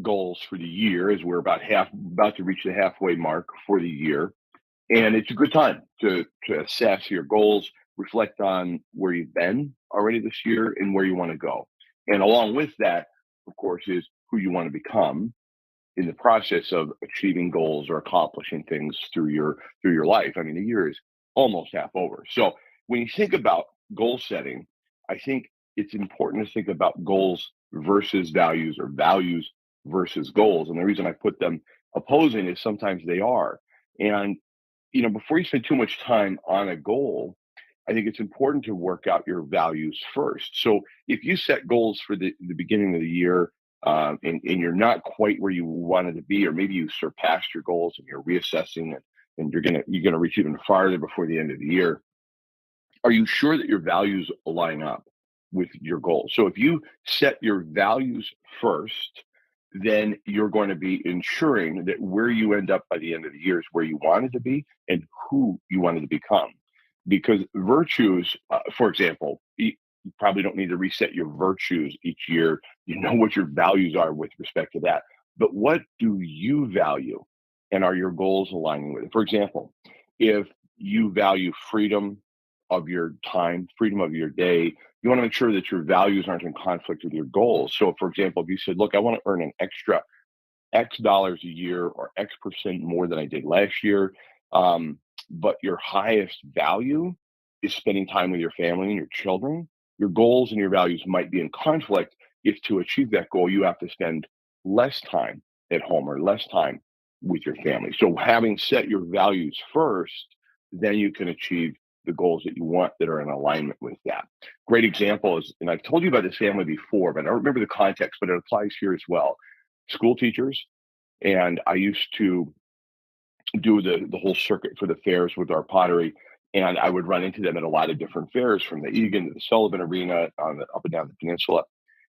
S9: goals for the year as we're about to reach the halfway mark for the year. And it's a good time to assess your goals, reflect on where you've been already this year and where you want to go. And along with that, of course, is who you want to become in the process of achieving goals or accomplishing things through your life. I mean, the year is almost half over. So when you think about goal setting, I think it's important to think about goals versus values, or values versus goals. And the reason I put them opposing is sometimes they are. And before you spend too much time on a goal, I think it's important to work out your values first. So if you set goals for the beginning of the year, and you're not quite where you wanted to be, or maybe you surpassed your goals and you're reassessing it, and you're gonna reach even farther before the end of the year, are you sure that your values align up with your goals? So if you set your values first, then you're going to be ensuring that where you end up by the end of the year is where you wanted to be and who you wanted to become. Because virtues, for example, you probably don't need to reset your virtues each year. You know what your values are with respect to that. But what do you value? And are your goals aligning with it? For example, if you value freedom of your time, freedom of your day, you want to make sure that your values aren't in conflict with your goals. So, for example, if you said, look, I want to earn an extra X dollars a year or X percent more than I did last year, but your highest value is spending time with your family and your children, your goals and your values might be in conflict if to achieve that goal, you have to spend less time at home or less time with your family. So having set your values first, then you can achieve the goals that you want that are in alignment with that. Great example is, and I've told you about this family before, but I don't remember the context, but it applies here as well. School teachers, and I used to do the whole circuit for the fairs with our pottery, and I would run into them at a lot of different fairs, from the Egan to the Sullivan Arena, up and down the peninsula.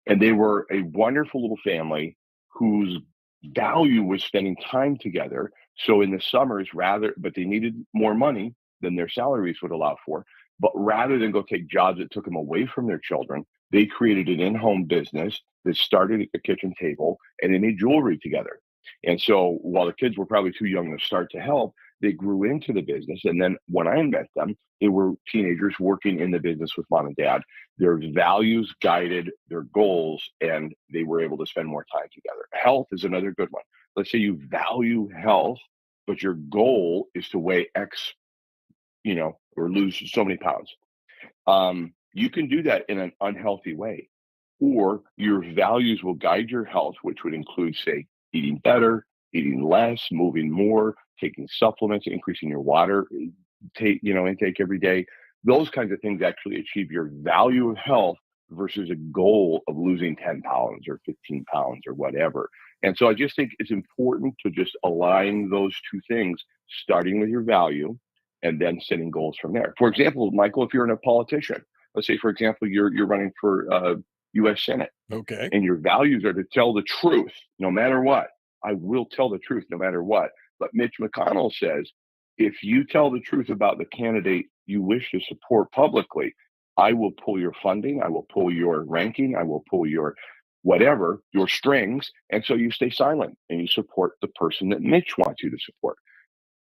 S9: And they were a wonderful little family whose value was spending time together. So in the summers, but they needed more money than their salaries would allow for. But rather than go take jobs that took them away from their children, they created an in-home business that started at the kitchen table, and they made jewelry together. And so while the kids were probably too young to start to help, they grew into the business. And then when I met them, they were teenagers working in the business with mom and dad. Their values guided their goals, and they were able to spend more time together. Health is another good one. Let's say you value health, but your goal is to weigh X, or lose so many pounds. You can do that in an unhealthy way, or your values will guide your health, which would include, say, eating better, eating less, moving more, taking supplements, increasing your water intake every day. Those kinds of things actually achieve your value of health versus a goal of losing 10 pounds or 15 pounds or whatever. And so I just think it's important to just align those two things, starting with your value and then setting goals from there. For example, Michael, if you're a politician, let's say, for example, you're running for U.S. Senate.
S7: Okay.
S9: And your values are to tell the truth no matter what. I will tell the truth no matter what. But Mitch McConnell says, if you tell the truth about the candidate you wish to support publicly, I will pull your funding, I will pull your ranking, I will pull your whatever, your strings. And so you stay silent and you support the person that Mitch wants you to support.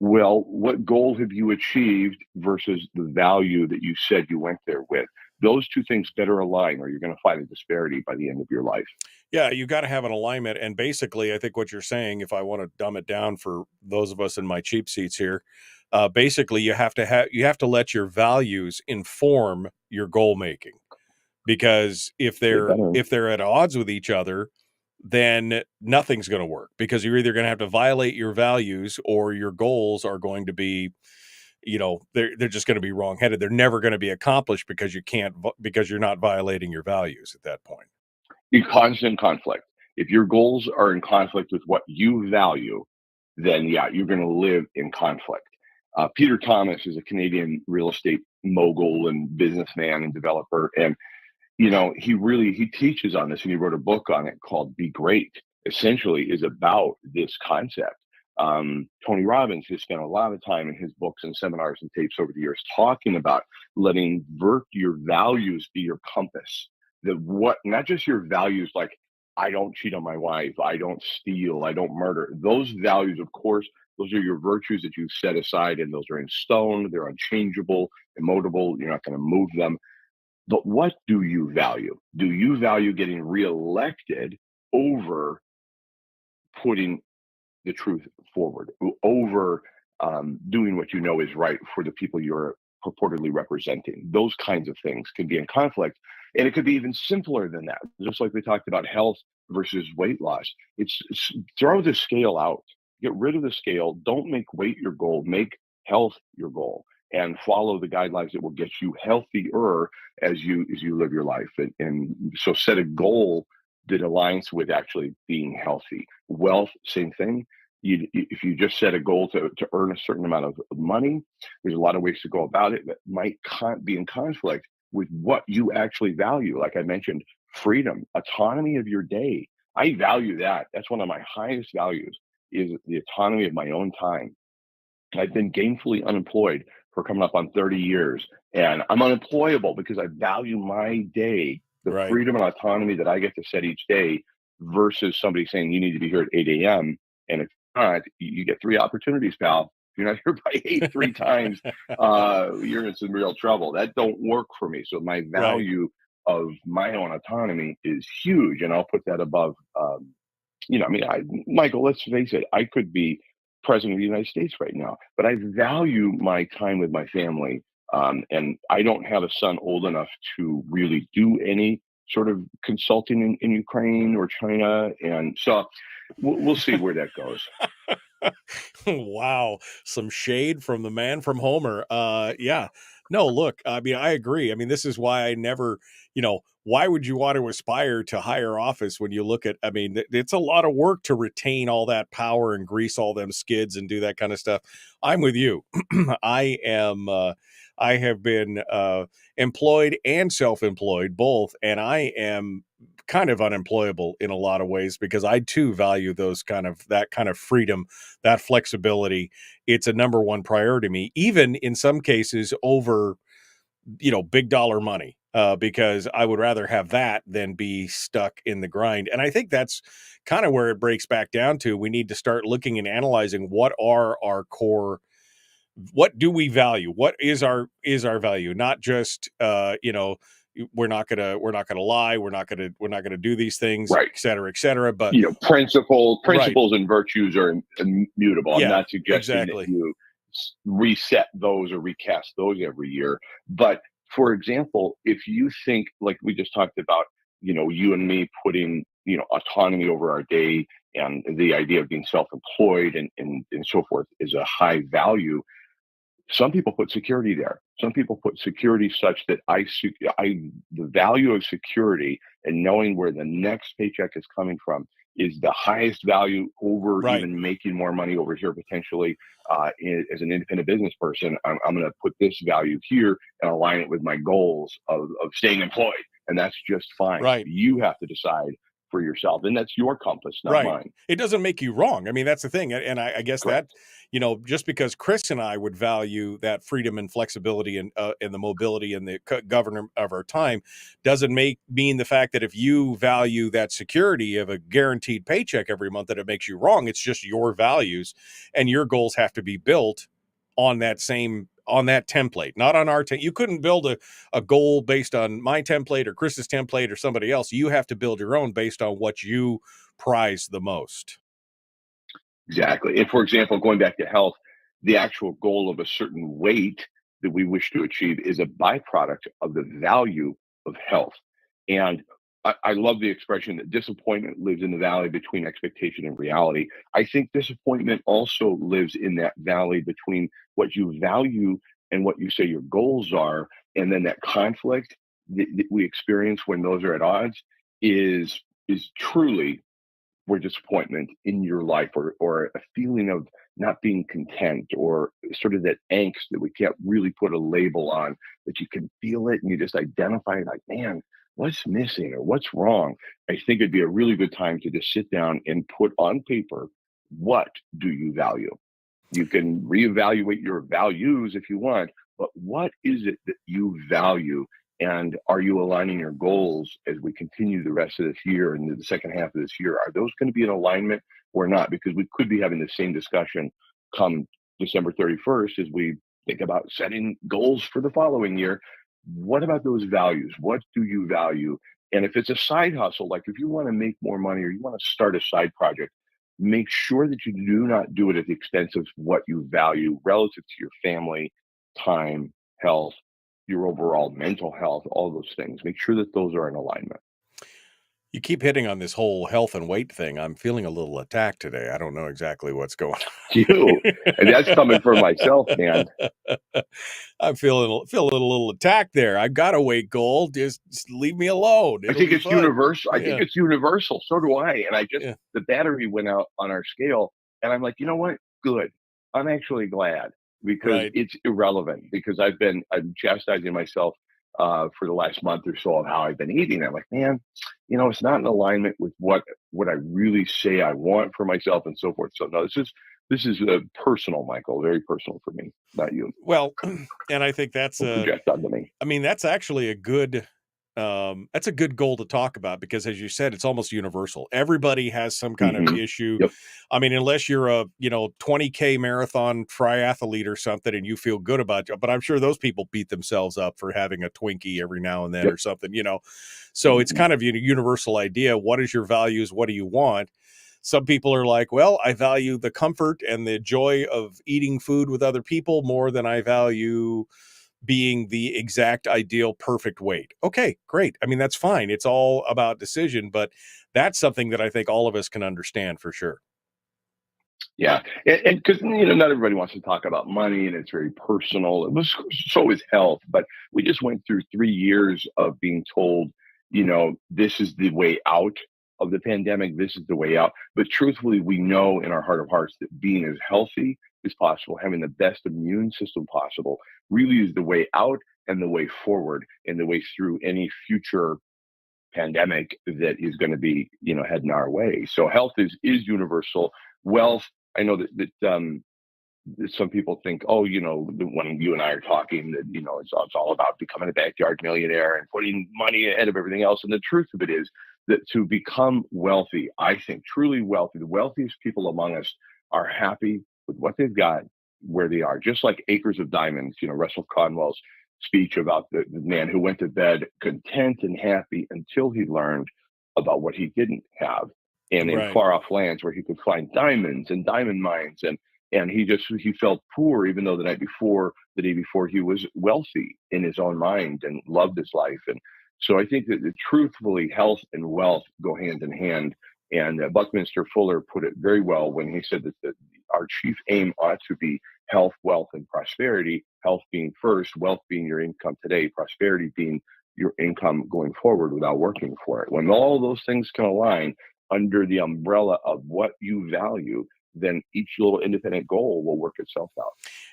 S9: Well, what goal have you achieved versus the value that you said you went there with? Those two things better align, or you're going to find a disparity by the end of your life.
S7: Yeah, you got to have an alignment. And basically, I think what you're saying, if I want to dumb it down for those of us in my cheap seats here, basically you have to let your values inform your goal making, because if they're at odds with each other, then nothing's going to work, because you're either going to have to violate your values or your goals are going to be they're just going to be wrongheaded. They're never going to be accomplished because because you're not violating your values at that point.
S9: In constant conflict. If your goals are in conflict with what you value, then yeah, you're going to live in conflict. Peter Thomas is a Canadian real estate mogul and businessman and developer, and he teaches on this, and he wrote a book on it called Be Great. Essentially, is about this concept. Tony Robbins has spent a lot of time in his books and seminars and tapes over the years talking about letting your values be your compass. Not just your values, like I don't cheat on my wife, I don't steal, I don't murder. Those values, of course, those are your virtues that you've set aside, and those are in stone. They're unchangeable, immutable. You're not going to move them. But what do you value? Do you value getting reelected over putting the truth forward, over doing what you know is right for the people you're purportedly representing? Those kinds of things can be in conflict. And it could be even simpler than that. Just like we talked about health versus weight loss. It's throw the scale out, get rid of the scale. Don't make weight your goal, make health your goal, and follow the guidelines that will get you healthier as you live your life. And so set a goal that aligns with actually being healthy. Wealth, same thing. If you just set a goal to earn a certain amount of money, there's a lot of ways to go about it that might be in conflict with what you actually value. Like I mentioned, freedom, autonomy of your day. I value that. That's one of my highest values, is the autonomy of my own time. I've been gainfully unemployed for coming up on 30 years, and I'm unemployable because I value my day, the freedom and autonomy that I get to set each day, versus somebody saying you need to be here at 8 a.m. And if not, you get 3 opportunities, pal. If you're not here by 8 3 times, you're in some real trouble. That don't work for me. So my value of my own autonomy is huge, and I'll put that above. Michael, let's face it, I could be president of the United States right now, but I value my time with my family. And I don't have a son old enough to really do any sort of consulting in Ukraine or China. And so we'll see where that goes.
S7: Wow. Some shade from the man from Homer. Yeah. No, look, I mean, I agree. I mean, this is why I never, why would you want to aspire to higher office when you look at, I mean, it's a lot of work to retain all that power and grease all them skids and do that kind of stuff. I'm with you. I have been employed and self-employed both, and I am kind of unemployable in a lot of ways because I too value that kind of freedom, that flexibility. It's a number one priority to me, even in some cases over, big dollar money, because I would rather have that than be stuck in the grind. And I think that's kind of where it breaks back down to. We need to start looking and analyzing what are our core. What do we value? What is our value? Not just we're not gonna lie. We're not gonna do these things,
S9: right,
S7: et cetera, et cetera. But
S9: principles and virtues are immutable. I'm not suggesting that you reset those or recast those every year. But for example, if you think, like we just talked about, you and me putting autonomy over our day, and the idea of being self-employed and so forth is a high value. Some people put security there. Some people put security such that the value of security and knowing where the next paycheck is coming from is the highest value over even making more money over here potentially. As an independent business person, I'm going to put this value here and align it with my goals of staying employed, and that's just fine.
S7: Right.
S9: You have to decide for yourself, and that's your compass, not mine.
S7: It doesn't make you wrong. I mean, that's the thing, and I guess
S9: Correct.
S7: that just because Chris and I would value that freedom and flexibility and the mobility and the governor of our time doesn't mean the fact that if you value that security of a guaranteed paycheck every month that it makes you wrong. It's just your values, and your goals have to be built on that template, not on our you couldn't build a goal based on my template or Chris's template or somebody else. You have to build your own based on what you prize the most.
S9: Exactly. And for example, going back to health, the actual goal of a certain weight that we wish to achieve is a byproduct of the value of health. And I love the expression that disappointment lives in the valley between expectation and reality. I think disappointment also lives in that valley between what you value and what you say your goals are. And then that conflict that we experience when those are at odds is truly where disappointment in your life, or a feeling of not being content, or sort of that angst that we can't really put a label on, but you can feel it and you just identify it, like, man, what's missing or what's wrong? I think it'd be a really good time to just sit down and put on paper, what do you value? You can reevaluate your values if you want, but what is it that you value? And are you aligning your goals as we continue the rest of this year and the second half of this year? Are those going to be in alignment or not? Because we could be having the same discussion come December 31st as we think about setting goals for the following year. What about those values? What do you value? And if it's a side hustle, like if you want to make more money or you want to start a side project, make sure that you do not do it at the expense of what you value relative to your family, time, health, your overall mental health, all those things. Make sure that those are in alignment.
S7: You keep hitting on this whole health and weight thing. I'm feeling a little attacked today. I don't know exactly what's going on.
S9: You, and that's coming from myself, man.
S7: I'm feeling a little attacked there. I've got a weight goal. Just leave me alone.
S9: I think it's
S7: fun.
S9: universal. I
S7: Yeah.
S9: think it's universal. So do I. And I just,
S7: Yeah.
S9: the battery went out on our scale. And I'm like, you know what? Good. I'm actually glad, because
S7: Right.
S9: it's irrelevant, because I'm chastising myself for the last month or so of how I've been eating. I'm like, man, it's not in alignment with what I really say I want for myself and so forth. So no, this is personal, Michael, very personal for me, not you.
S7: Well, and I think that's
S9: Don't project onto me.
S7: I mean, that's actually a good goal to talk about, because as you said, it's almost universal. Everybody has some kind of issue.
S9: Yep.
S7: I mean, unless you're a, 20K marathon triathlete or something and you feel good about it, but I'm sure those people beat themselves up for having a Twinkie every now and then or something, So it's kind of a universal idea. What is your values? What do you want? Some people are like, well, I value the comfort and the joy of eating food with other people more than I value being the exact ideal perfect weight. Okay, great. I mean, that's fine. It's all about decision, but that's something that I think all of us can understand for sure.
S9: Yeah. And because, not everybody wants to talk about money, and it's very personal. So is health. But we just went through 3 years of being told, this is the way out of the pandemic. This is the way out. But truthfully, we know in our heart of hearts that being as healthy as possible, having the best immune system possible, really is the way out and the way forward and the way through any future pandemic that is going to be, heading our way. So health is universal. Wealth, I know that some people think, when you and I are talking, that it's all about becoming a backyard millionaire and putting money ahead of everything else. And the truth of it is that to become wealthy, I think truly wealthy, the wealthiest people among us are happy with what they've got, where they are. Just like Acres of Diamonds, Russell Conwell's speech about the man who went to bed content and happy until he learned about what he didn't have, and in
S7: Right.
S9: far off lands where he could find diamonds and diamond mines, and he felt poor, even though the day before he was wealthy in his own mind and loved his life. And so I think that truthfully, health and wealth go hand in hand. And Buckminster Fuller put it very well when he said that our chief aim ought to be health, wealth, and prosperity. Health being first, wealth being your income today, prosperity being your income going forward without working for it. When all those things can align under the umbrella of what you value, then each little independent goal will work itself out.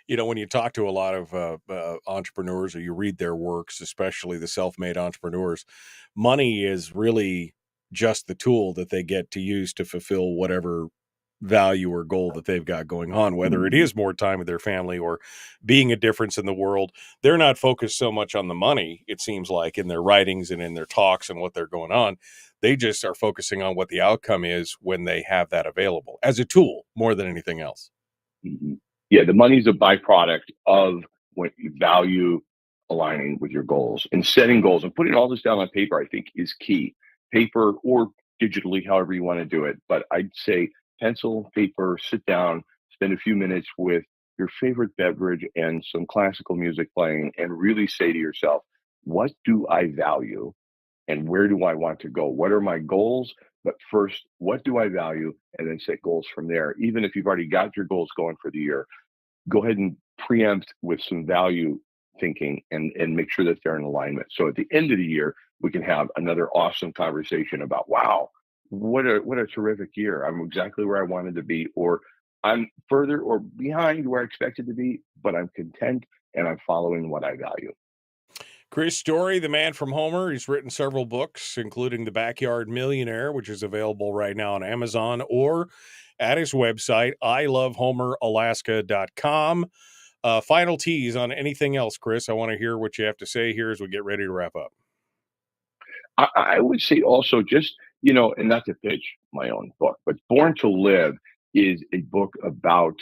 S7: When you talk to a lot of entrepreneurs, or you read their works, especially the self-made entrepreneurs, money is really just the tool that they get to use to fulfill whatever value or goal that they've got going on, whether it is more time with their family or being a difference in the world. They're not focused so much on the money, it seems like, in their writings and in their talks and what they're going on. They just are focusing on what the outcome is when they have that available as a tool more than anything else.
S9: Mm-hmm. Yeah, the money is a byproduct of what you value aligning with your goals and setting goals, and putting all this down on paper, I think, is key. Paper or digitally, however you want to do it. But I'd say pencil, paper, sit down, spend a few minutes with your favorite beverage and some classical music playing, and really say to yourself, what do I value? and where do I want to go? What are my goals? But first, what do I value? And then set goals from there. Even if you've already got your goals going for the year, go ahead and preempt with some value thinking and make sure that they're in alignment. So at the end of the year, we can have another awesome conversation about, wow, what a terrific year. I'm exactly where I wanted to be, or I'm further or behind where I expected to be, but I'm content and I'm following what I value.
S7: Chris Story, the man from Homer, he's written several books, including The Backyard Millionaire, which is available right now on Amazon or at his website, ilovehomeralaska.com. Final tease on anything else, Chris. I want to hear what you have to say here as we get ready to wrap up.
S9: I would say also just, and not to pitch my own book, but Born to Live is a book about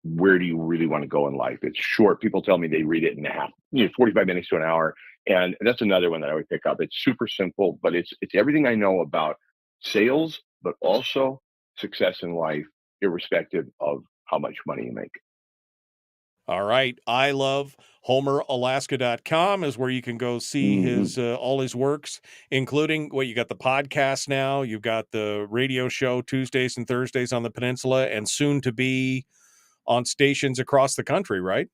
S9: where do you really want to go in life. It's short. People tell me they read it in half, 45 minutes to an hour. And that's another one that I would pick up. It's super simple, but it's everything I know about sales, but also success in life, irrespective of how much money you make.
S7: All right. ilovehomeralaska.com is where you can go see his all his works, including you got the podcast now. You've got the radio show Tuesdays and Thursdays on the peninsula and soon to be on stations across the country, right?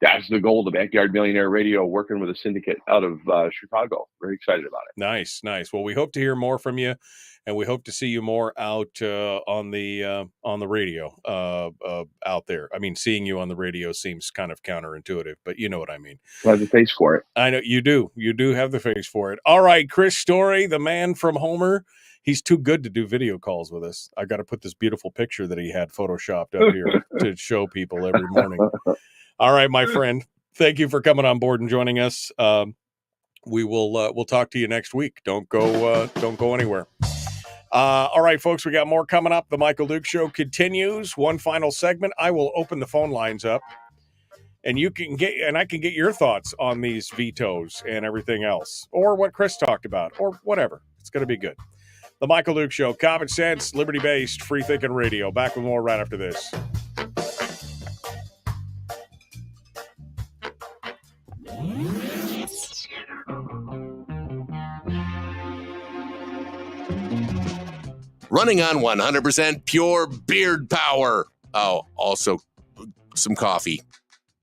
S9: That's the goal. The Backyard Millionaire Radio, working with a syndicate out of Chicago. Very excited about it.
S7: Nice. Well, we hope to hear more from you, and we hope to see you more out on the radio out there. I mean, seeing you on the radio seems kind of counterintuitive, but you know what I mean.
S9: I have the face for it.
S7: I know you do. You do have the face for it. All right, Chris Story, the man from Homer. He's too good to do video calls with us. I got to put this beautiful picture that he had photoshopped up here to show people every morning. All right, my friend. Thank you for coming on board and joining us. We'll talk to you next week. Don't go anywhere. All right, folks, we got more coming up. The Michael Duke Show continues. One final segment. I will open the phone lines up, and I can get your thoughts on these vetoes and everything else, or what Chris talked about, or whatever. It's going to be good. The Michael Duke Show, common sense, liberty-based, free-thinking radio. Back with more right after this.
S1: Running on 100% pure beard power. Oh, also some coffee.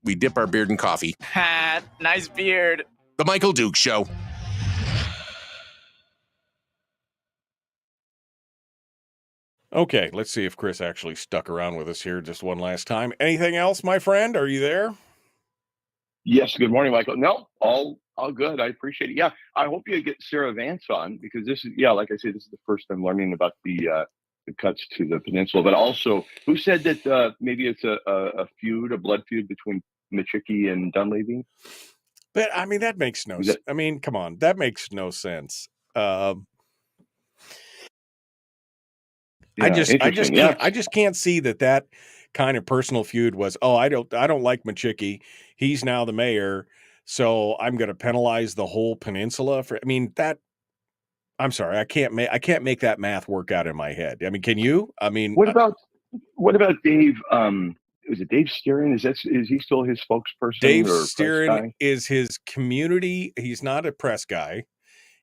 S1: We dip our beard in coffee.
S10: Ha, nice beard.
S1: The Michael Duke Show.
S7: Okay, let's see if Chris actually stuck around with us here just one last time. Anything else, my friend? Are you there?
S9: Yes. Good morning, Michael. No, all good. I appreciate it. Yeah, I hope you get Sarah Vance on, because this is, like I said, this is the first time learning about the cuts to the peninsula. But also, who said that maybe it's a blood feud between Michicki and Dunleavy?
S7: But I mean, that makes no sense. I mean, come on, that makes no sense. I just can't see that kind of personal feud was, I don't like Michicki. He's now the mayor, so I'm going to penalize the whole peninsula for. I mean, I'm sorry, I can't make that math work out in my head. I mean, can you? I mean,
S9: what about Dave? Is it Dave Steeren? Is he still his spokesperson?
S7: Dave Steeren is his community. He's not a press guy.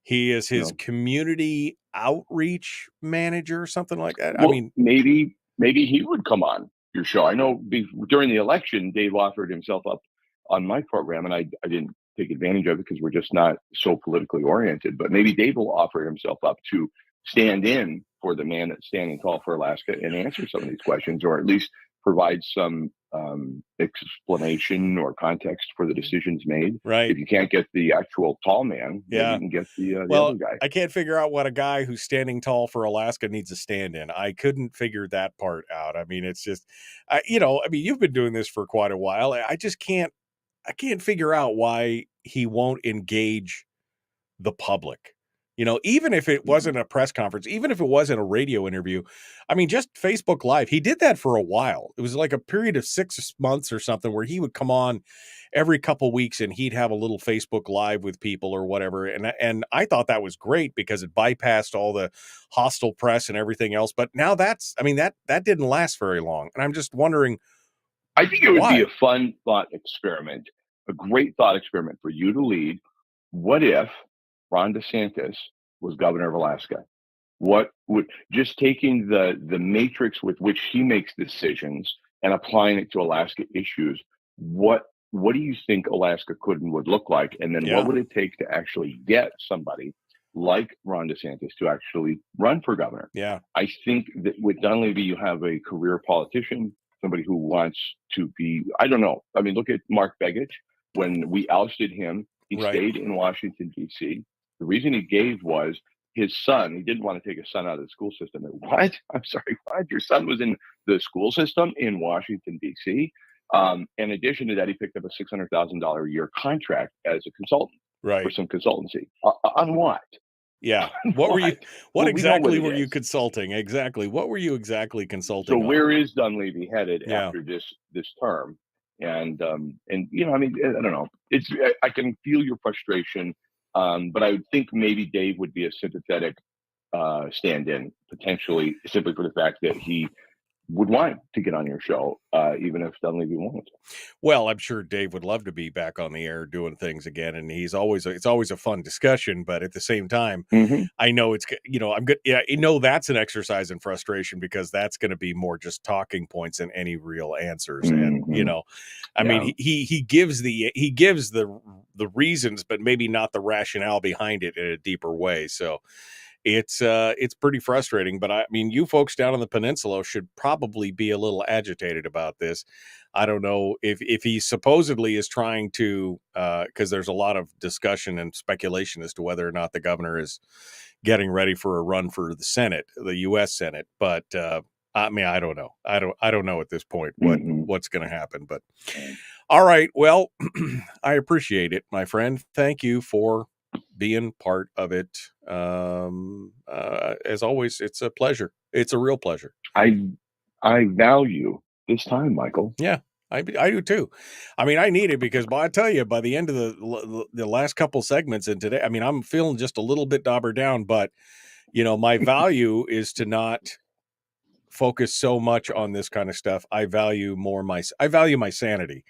S7: He is his community outreach manager or something like that.
S9: Well,
S7: I mean,
S9: maybe he would come on your show. I know during the election, Dave offered himself up on my program, and I didn't take advantage of it because we're just not so politically oriented. But maybe Dave will offer himself up to stand in for the man that's standing tall for Alaska and answer some of these questions, or at least provide some explanation or context for the decisions made.
S7: Right.
S9: If you can't get the actual tall man, you can get the other guy.
S7: I can't figure out what a guy who's standing tall for Alaska needs to stand in. I couldn't figure that part out. I mean, it's just, you've been doing this for quite a while. I can't figure out why he won't engage the public. Even if it wasn't a press conference, even if it wasn't a radio interview, I mean, just Facebook Live. He did that for a while. It was like a period of 6 months or something where he would come on every couple weeks and he'd have a little Facebook Live with people or whatever. And I thought that was great because it bypassed all the hostile press and everything else. But now that didn't last very long. And I'm just wondering.
S9: I think it would be a fun thought experiment, a great thought experiment for you to lead. What if Ron DeSantis was governor of Alaska, what would just taking the matrix with which he makes decisions and applying it to Alaska issues, what do you think Alaska could and would look like? And then what would it take to actually get somebody like Ron DeSantis to actually run for governor?
S7: Yeah.
S9: I think that with Dunleavy, you have a career politician, somebody who wants to be, I don't know. I mean, look at Mark Begich. When we ousted him, he stayed in Washington, D.C. The reason he gave was his son. He didn't want to take his son out of the school system. What? I'm sorry, what? Your son was in the school system in Washington, D.C.? In addition to that, he picked up a $600,000 a year contract as a consultant for some consultancy. On what?
S7: Yeah. What were you? What exactly were you consulting? Exactly. What were you exactly consulting?
S9: So where is Dunleavy headed after this term? And you know, I mean, I don't know. I can feel your frustration, but I would think maybe Dave would be a sympathetic stand-in potentially, simply for the fact that he would want to get on your show, even if Dunleavy wanted to.
S7: Well, I'm sure Dave would love to be back on the air doing things again, and it's always a fun discussion. But at the same time, I know it's, you know, I'm good. Yeah, you know, that's an exercise in frustration because that's going to be more just talking points than any real answers. And you know, I mean, he gives the reasons, but maybe not the rationale behind it in a deeper way. So it's pretty frustrating, but I mean, you folks down on the peninsula should probably be a little agitated about this. I don't know if he supposedly is trying to, because there's a lot of discussion and speculation as to whether or not the governor is getting ready for a run for the Senate, the U.S. Senate. But I mean, I don't know. I don't know at this point what's going to happen. But all right, well, I appreciate it, my friend. Thank you for being part of it. As always, it's a pleasure. It's a real pleasure.
S9: I value this time, Michael.
S7: Yeah, I do too. I mean, I need it because I tell you, by the end of the last couple segments in today, I mean, I'm feeling just a little bit dauber down, but you know, my value is to not focus so much on this kind of stuff. I value my sanity.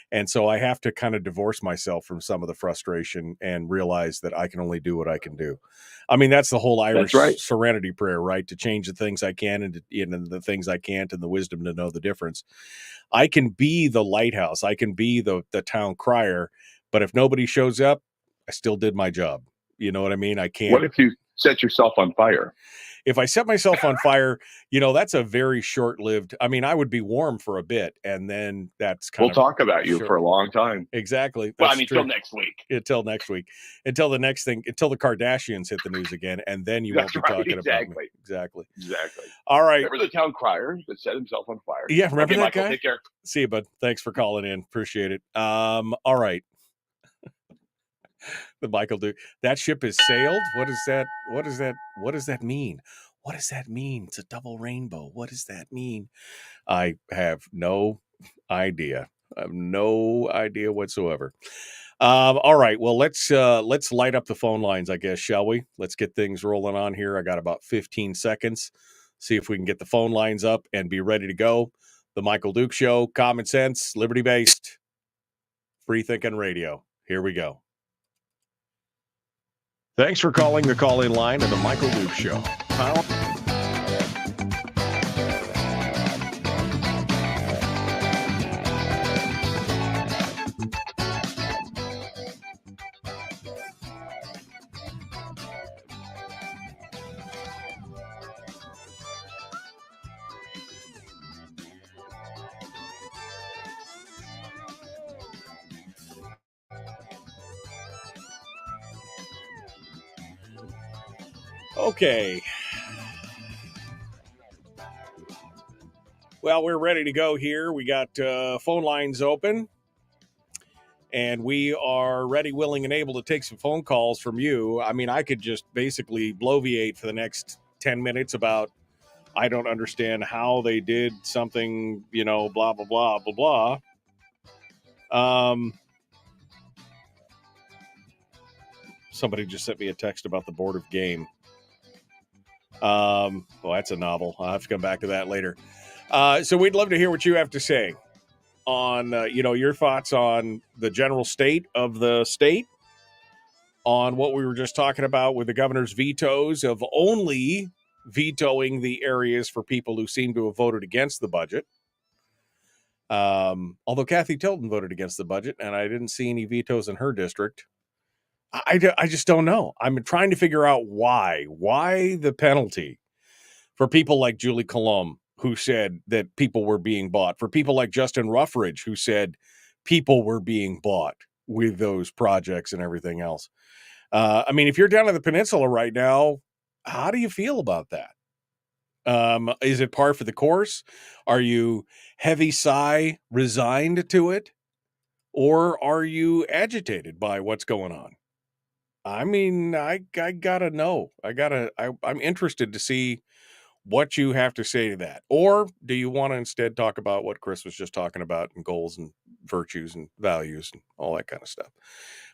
S7: And so I have to kind of divorce myself from some of the frustration and realize that I can only do what I can do. I mean, that's the whole Irish serenity prayer, right? To change the things I can and the things I can't, and the wisdom to know the difference. I can be the lighthouse. I can be the town crier, but if nobody shows up, I still did my job. You know what I mean? I can't.
S9: What if you set yourself on fire?
S7: If I set myself on fire, you know, that's a very short-lived. I mean, I would be warm for a bit, and then that's kind
S9: of. We'll talk about you for a long time.
S7: Exactly.
S9: Well, I mean, until next week.
S7: Until next week. Until the next thing. Until the Kardashians hit the news again, and then you won't be talking about me. Exactly. All right.
S9: Remember the town crier that set himself on fire?
S7: Yeah, remember that
S9: Michael,
S7: guy?
S9: Take care.
S7: See you, bud. Thanks for calling in. Appreciate it. All right. The Michael Duke. That ship has sailed. What is that? What does that mean? What does that mean? It's a double rainbow. What does that mean? I have no idea. I have no idea whatsoever. All right. Well, let's light up the phone lines, I guess, shall we? Let's get things rolling on here. I got about 15 seconds. See if we can get the phone lines up and be ready to go. The Michael Duke Show, common sense, liberty-based, free-thinking radio. Here we go. Thanks for calling the call-in line of the Michael Duke Show. Okay. Well, we're ready to go here. We got phone lines open, and we are ready, willing, and able to take some phone calls from you. I mean, I could just basically bloviate for the next 10 minutes about I don't understand how they did something, you know, blah, blah, blah, blah, blah. Somebody just sent me a text about the Board of Game. Well, that's a novel. I'll have to come back to that later. So we'd love to hear what you have to say on, you know, your thoughts on the general state of the state, on what we were just talking about with the governor's vetoes of only vetoing the areas for people who seem to have voted against the budget. Although Kathy Tilton voted against the budget, and I didn't see any vetoes in her district. I just don't know. I'm trying to figure out why. Why the penalty for people like Julie Colomb, who said that people were being bought, for people like Justin Ruffridge, who said people were being bought with those projects and everything else. I mean, if you're down in the peninsula right now, how do you feel about that? Is it par for the course? Are you heavy sigh, resigned to it? Or are you agitated by what's going on? I mean, I gotta know. I'm interested to see what you have to say to that. Or do you want to instead talk about what Chris was just talking about and goals and virtues and values and all that kind of stuff?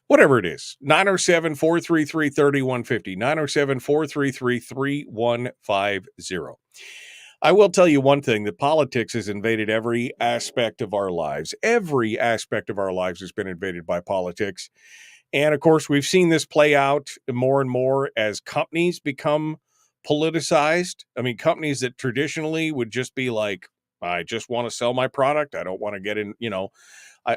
S7: Whatever it is. 907-433-3150. 907-433-3150. I will tell you one thing, that politics has invaded every aspect of our lives. Every aspect of our lives has been invaded by politics. And of course, we've seen this play out more and more as companies become politicized. I mean, companies that traditionally would just be like, I just want to sell my product. I don't want to get in,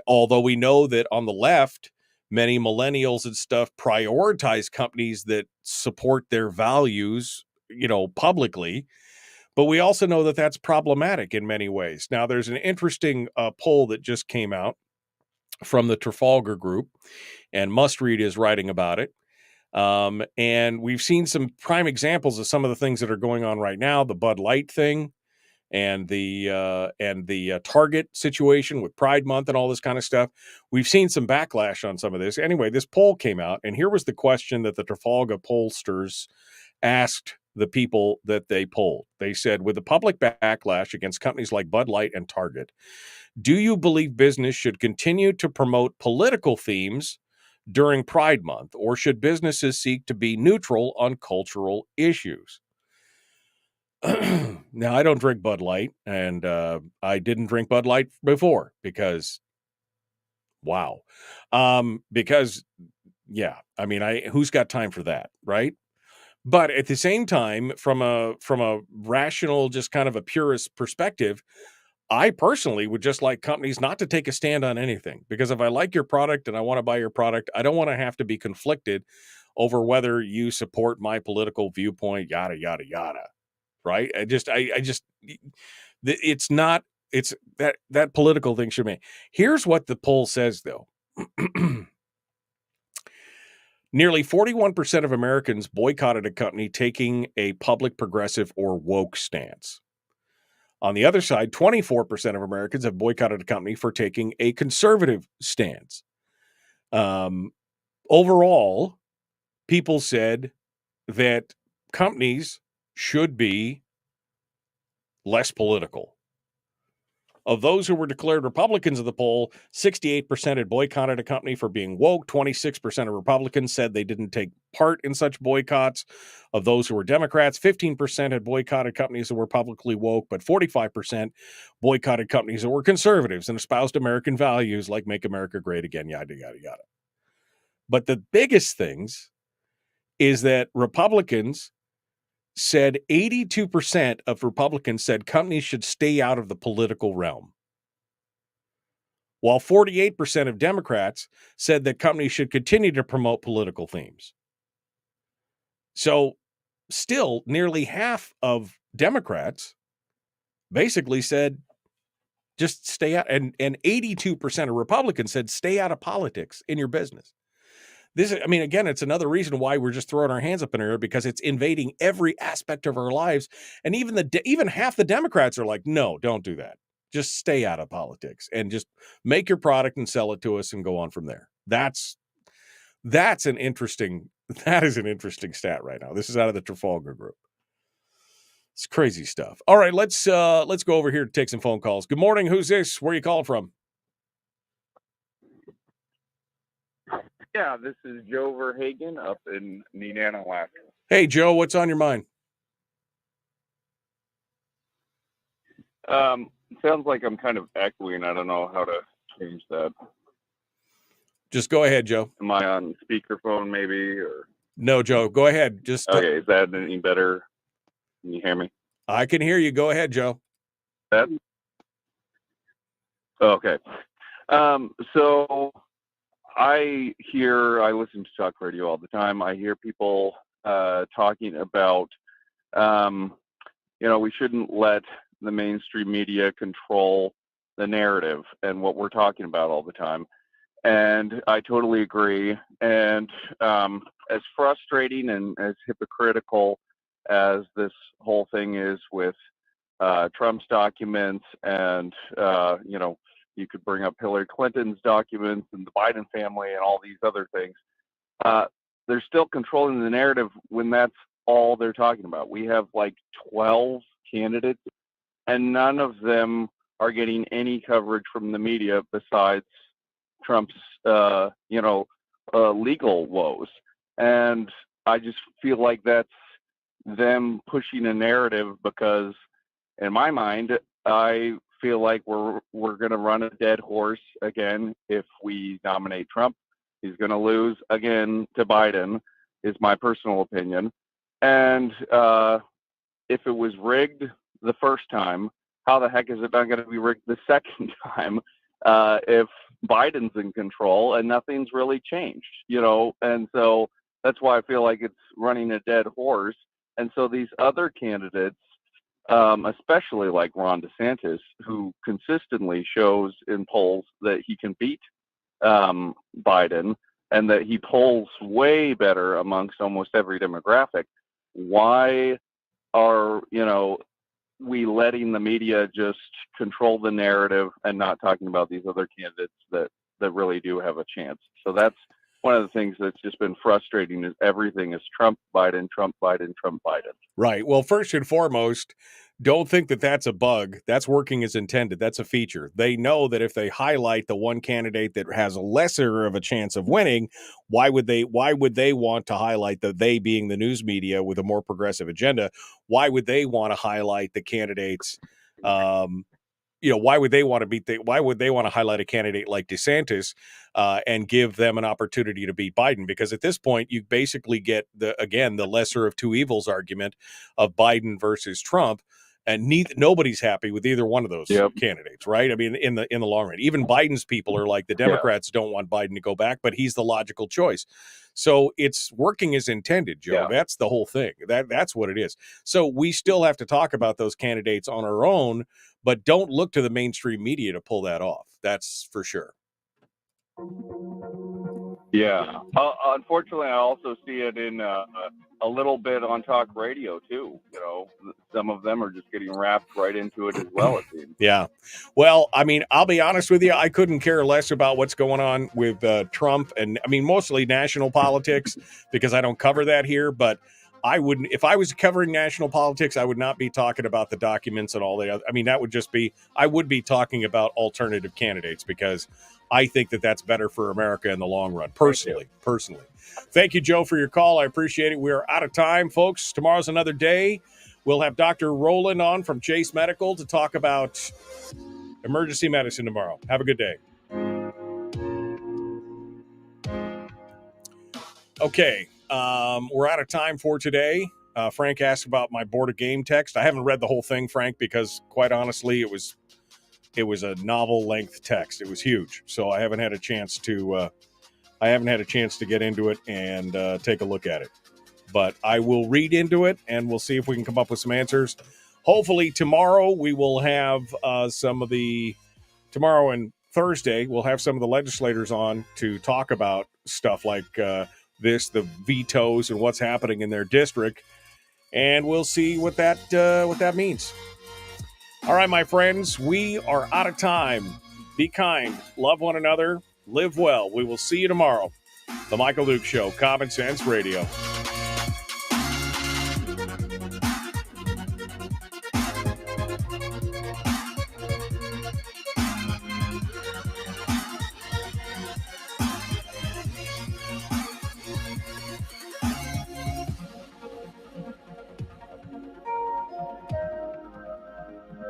S7: although we know that on the left, many millennials and stuff prioritize companies that support their values, publicly. But we also know that that's problematic in many ways. Now, there's an interesting poll that just came out from the Trafalgar Group, and Must Read is writing about it. And we've seen some prime examples of some of the things that are going on right now, the Bud Light thing and the Target situation with Pride Month and all this kind of stuff. We've seen some backlash on some of this. Anyway, this poll came out, and here was the question that the Trafalgar pollsters asked the people that they polled. They said, with the public backlash against companies like Bud Light and Target, do you believe business should continue to promote political themes during Pride Month, or should businesses seek to be neutral on cultural issues? Now, I don't drink Bud Light, and I didn't drink Bud Light before because, wow. Who's got time for that, right? But at the same time, from a rational, just kind of a purist perspective, I personally would just like companies not to take a stand on anything, because if I like your product and I want to buy your product, I don't want to have to be conflicted over whether you support my political viewpoint, yada, yada, yada. Right. It's that political thing should be. Here's what the poll says, though. Nearly 41% of Americans boycotted a company taking a public, progressive, or woke stance. On the other side, 24% of Americans have boycotted a company for taking a conservative stance. Overall, people said that companies should be less political. Of those who were declared Republicans of the poll, 68% had boycotted a company for being woke. 26% of Republicans said they didn't take part in such boycotts. Of those who were Democrats, 15% had boycotted companies that were publicly woke, but 45% boycotted companies that were conservatives and espoused American values like Make America Great Again, yada, yada, yada. But the biggest things is that Republicans said 82% of Republicans said companies should stay out of the political realm, while 48% of Democrats said that companies should continue to promote political themes. So still, nearly half of Democrats basically said just stay out, and 82% of Republicans said stay out of politics in your business. Again, it's another reason why we're just throwing our hands up in the air, because it's invading every aspect of our lives. And even half the Democrats are like, no, don't do that. Just stay out of politics and just make your product and sell it to us and go on from there. That is an interesting stat right now. This is out of the Trafalgar Group. It's crazy stuff. All right, let's go over here to take some phone calls. Good morning. Who's this? Where are you calling from?
S11: Yeah, this is Joe Verhagen up in Nenana, Alaska.
S7: Hey, Joe, what's on your mind?
S11: Sounds like I'm kind of echoing. I don't know how to change that.
S7: Just go ahead, Joe.
S11: Am I on speakerphone maybe? Or
S7: No, Joe, go ahead. Just
S11: okay, is that any better? Can you hear me?
S7: I can hear you. Go ahead, Joe.
S11: That? Okay. So I listen to talk radio all the time. I hear people talking about, we shouldn't let the mainstream media control the narrative and what we're talking about all the time. And I totally agree. And as frustrating and as hypocritical as this whole thing is with Trump's documents and, you could bring up Hillary Clinton's documents and the Biden family and all these other things. They're still controlling the narrative when that's all they're talking about. We have like 12 candidates, and none of them are getting any coverage from the media besides Trump's, legal woes. And I just feel like that's them pushing a narrative because, in my mind, I feel like we're going to run a dead horse again if we nominate Trump. He's going to lose again to Biden, is my personal opinion. And if it was rigged the first time, how the heck is it not going to be rigged the second time if Biden's in control and nothing's really changed, And so that's why I feel like it's running a dead horse. And so these other candidates, especially like Ron DeSantis, who consistently shows in polls that he can beat Biden and that he polls way better amongst almost every demographic. Why are, we letting the media just control the narrative and not talking about these other candidates that really do have a chance? So that's one of the things that's just been frustrating is everything is Trump, Biden, Trump, Biden, Trump, Biden.
S7: Right. Well, first and foremost, don't think that that's a bug. That's working as intended. That's a feature. They know that if they highlight the one candidate that has a lesser of a chance of winning, why would they want to highlight they being the news media with a more progressive agenda? Why would they want to highlight the candidates? Why would they want to highlight a candidate like DeSantis and give them an opportunity to beat Biden? Because at this point, you basically get the lesser of two evils argument of Biden versus Trump, and nobody's happy with either one of those candidates, right? I mean, in the long run, even Biden's people are like, the Democrats don't want Biden to go back, but he's the logical choice. So it's working as intended, Joe. Yeah. That's the whole thing. That's what it is. So we still have to talk about those candidates on our own, but don't look to the mainstream media to pull that off. That's for sure.
S11: Yeah. Unfortunately, I also see it in a little bit on talk radio, too. Some of them are just getting wrapped right into it as well, it seems.
S7: Yeah. Well, I mean, I'll be honest with you. I couldn't care less about what's going on with Trump and, mostly national politics because I don't cover that here. But I wouldn't, if I was covering national politics, I would not be talking about the documents and all the other. That would just be, I would be talking about alternative candidates because I think that that's better for America in the long run, personally. Thank you, Joe, for your call. I appreciate it. We are out of time, folks. Tomorrow's another day. We'll have Dr. Rowland on from Chase Medical to talk about emergency medicine tomorrow. Have a good day. Okay, we're out of time for today. Frank asked about my board a game text. I haven't read the whole thing, Frank, because quite honestly, it was a novel length text. It was huge, so I haven't had a chance to get into it and take a look at it. But I will read into it and we'll see if we can come up with some answers. Hopefully tomorrow we will have tomorrow and Thursday we'll have some of the legislators on to talk about stuff like the vetoes and what's happening in their district, and we'll see what that means. All right, my friends, we are out of time. Be kind, love one another, live well. We will see you tomorrow. The Michael Duke Show, Common Sense Radio.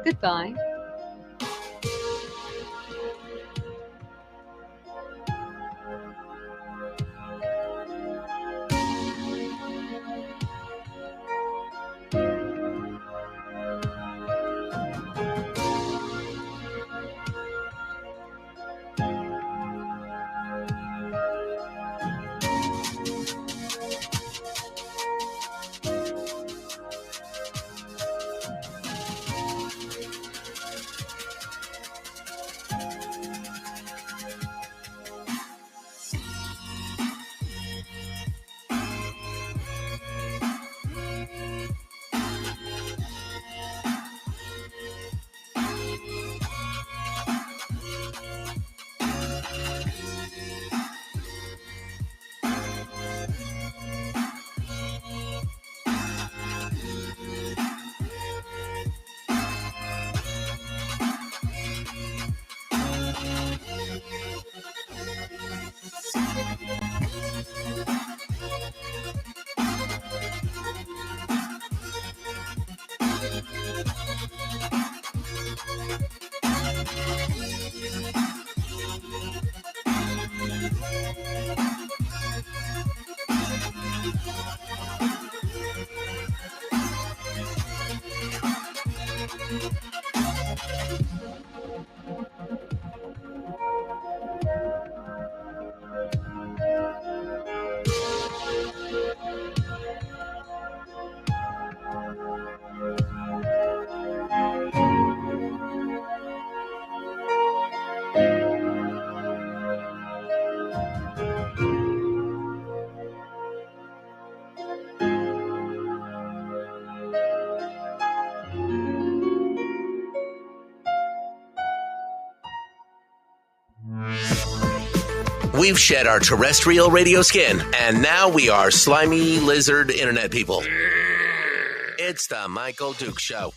S12: Goodbye.
S1: We've shed our terrestrial radio skin, and now we are slimy lizard internet people. It's the Michael Duke Show.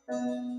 S12: you.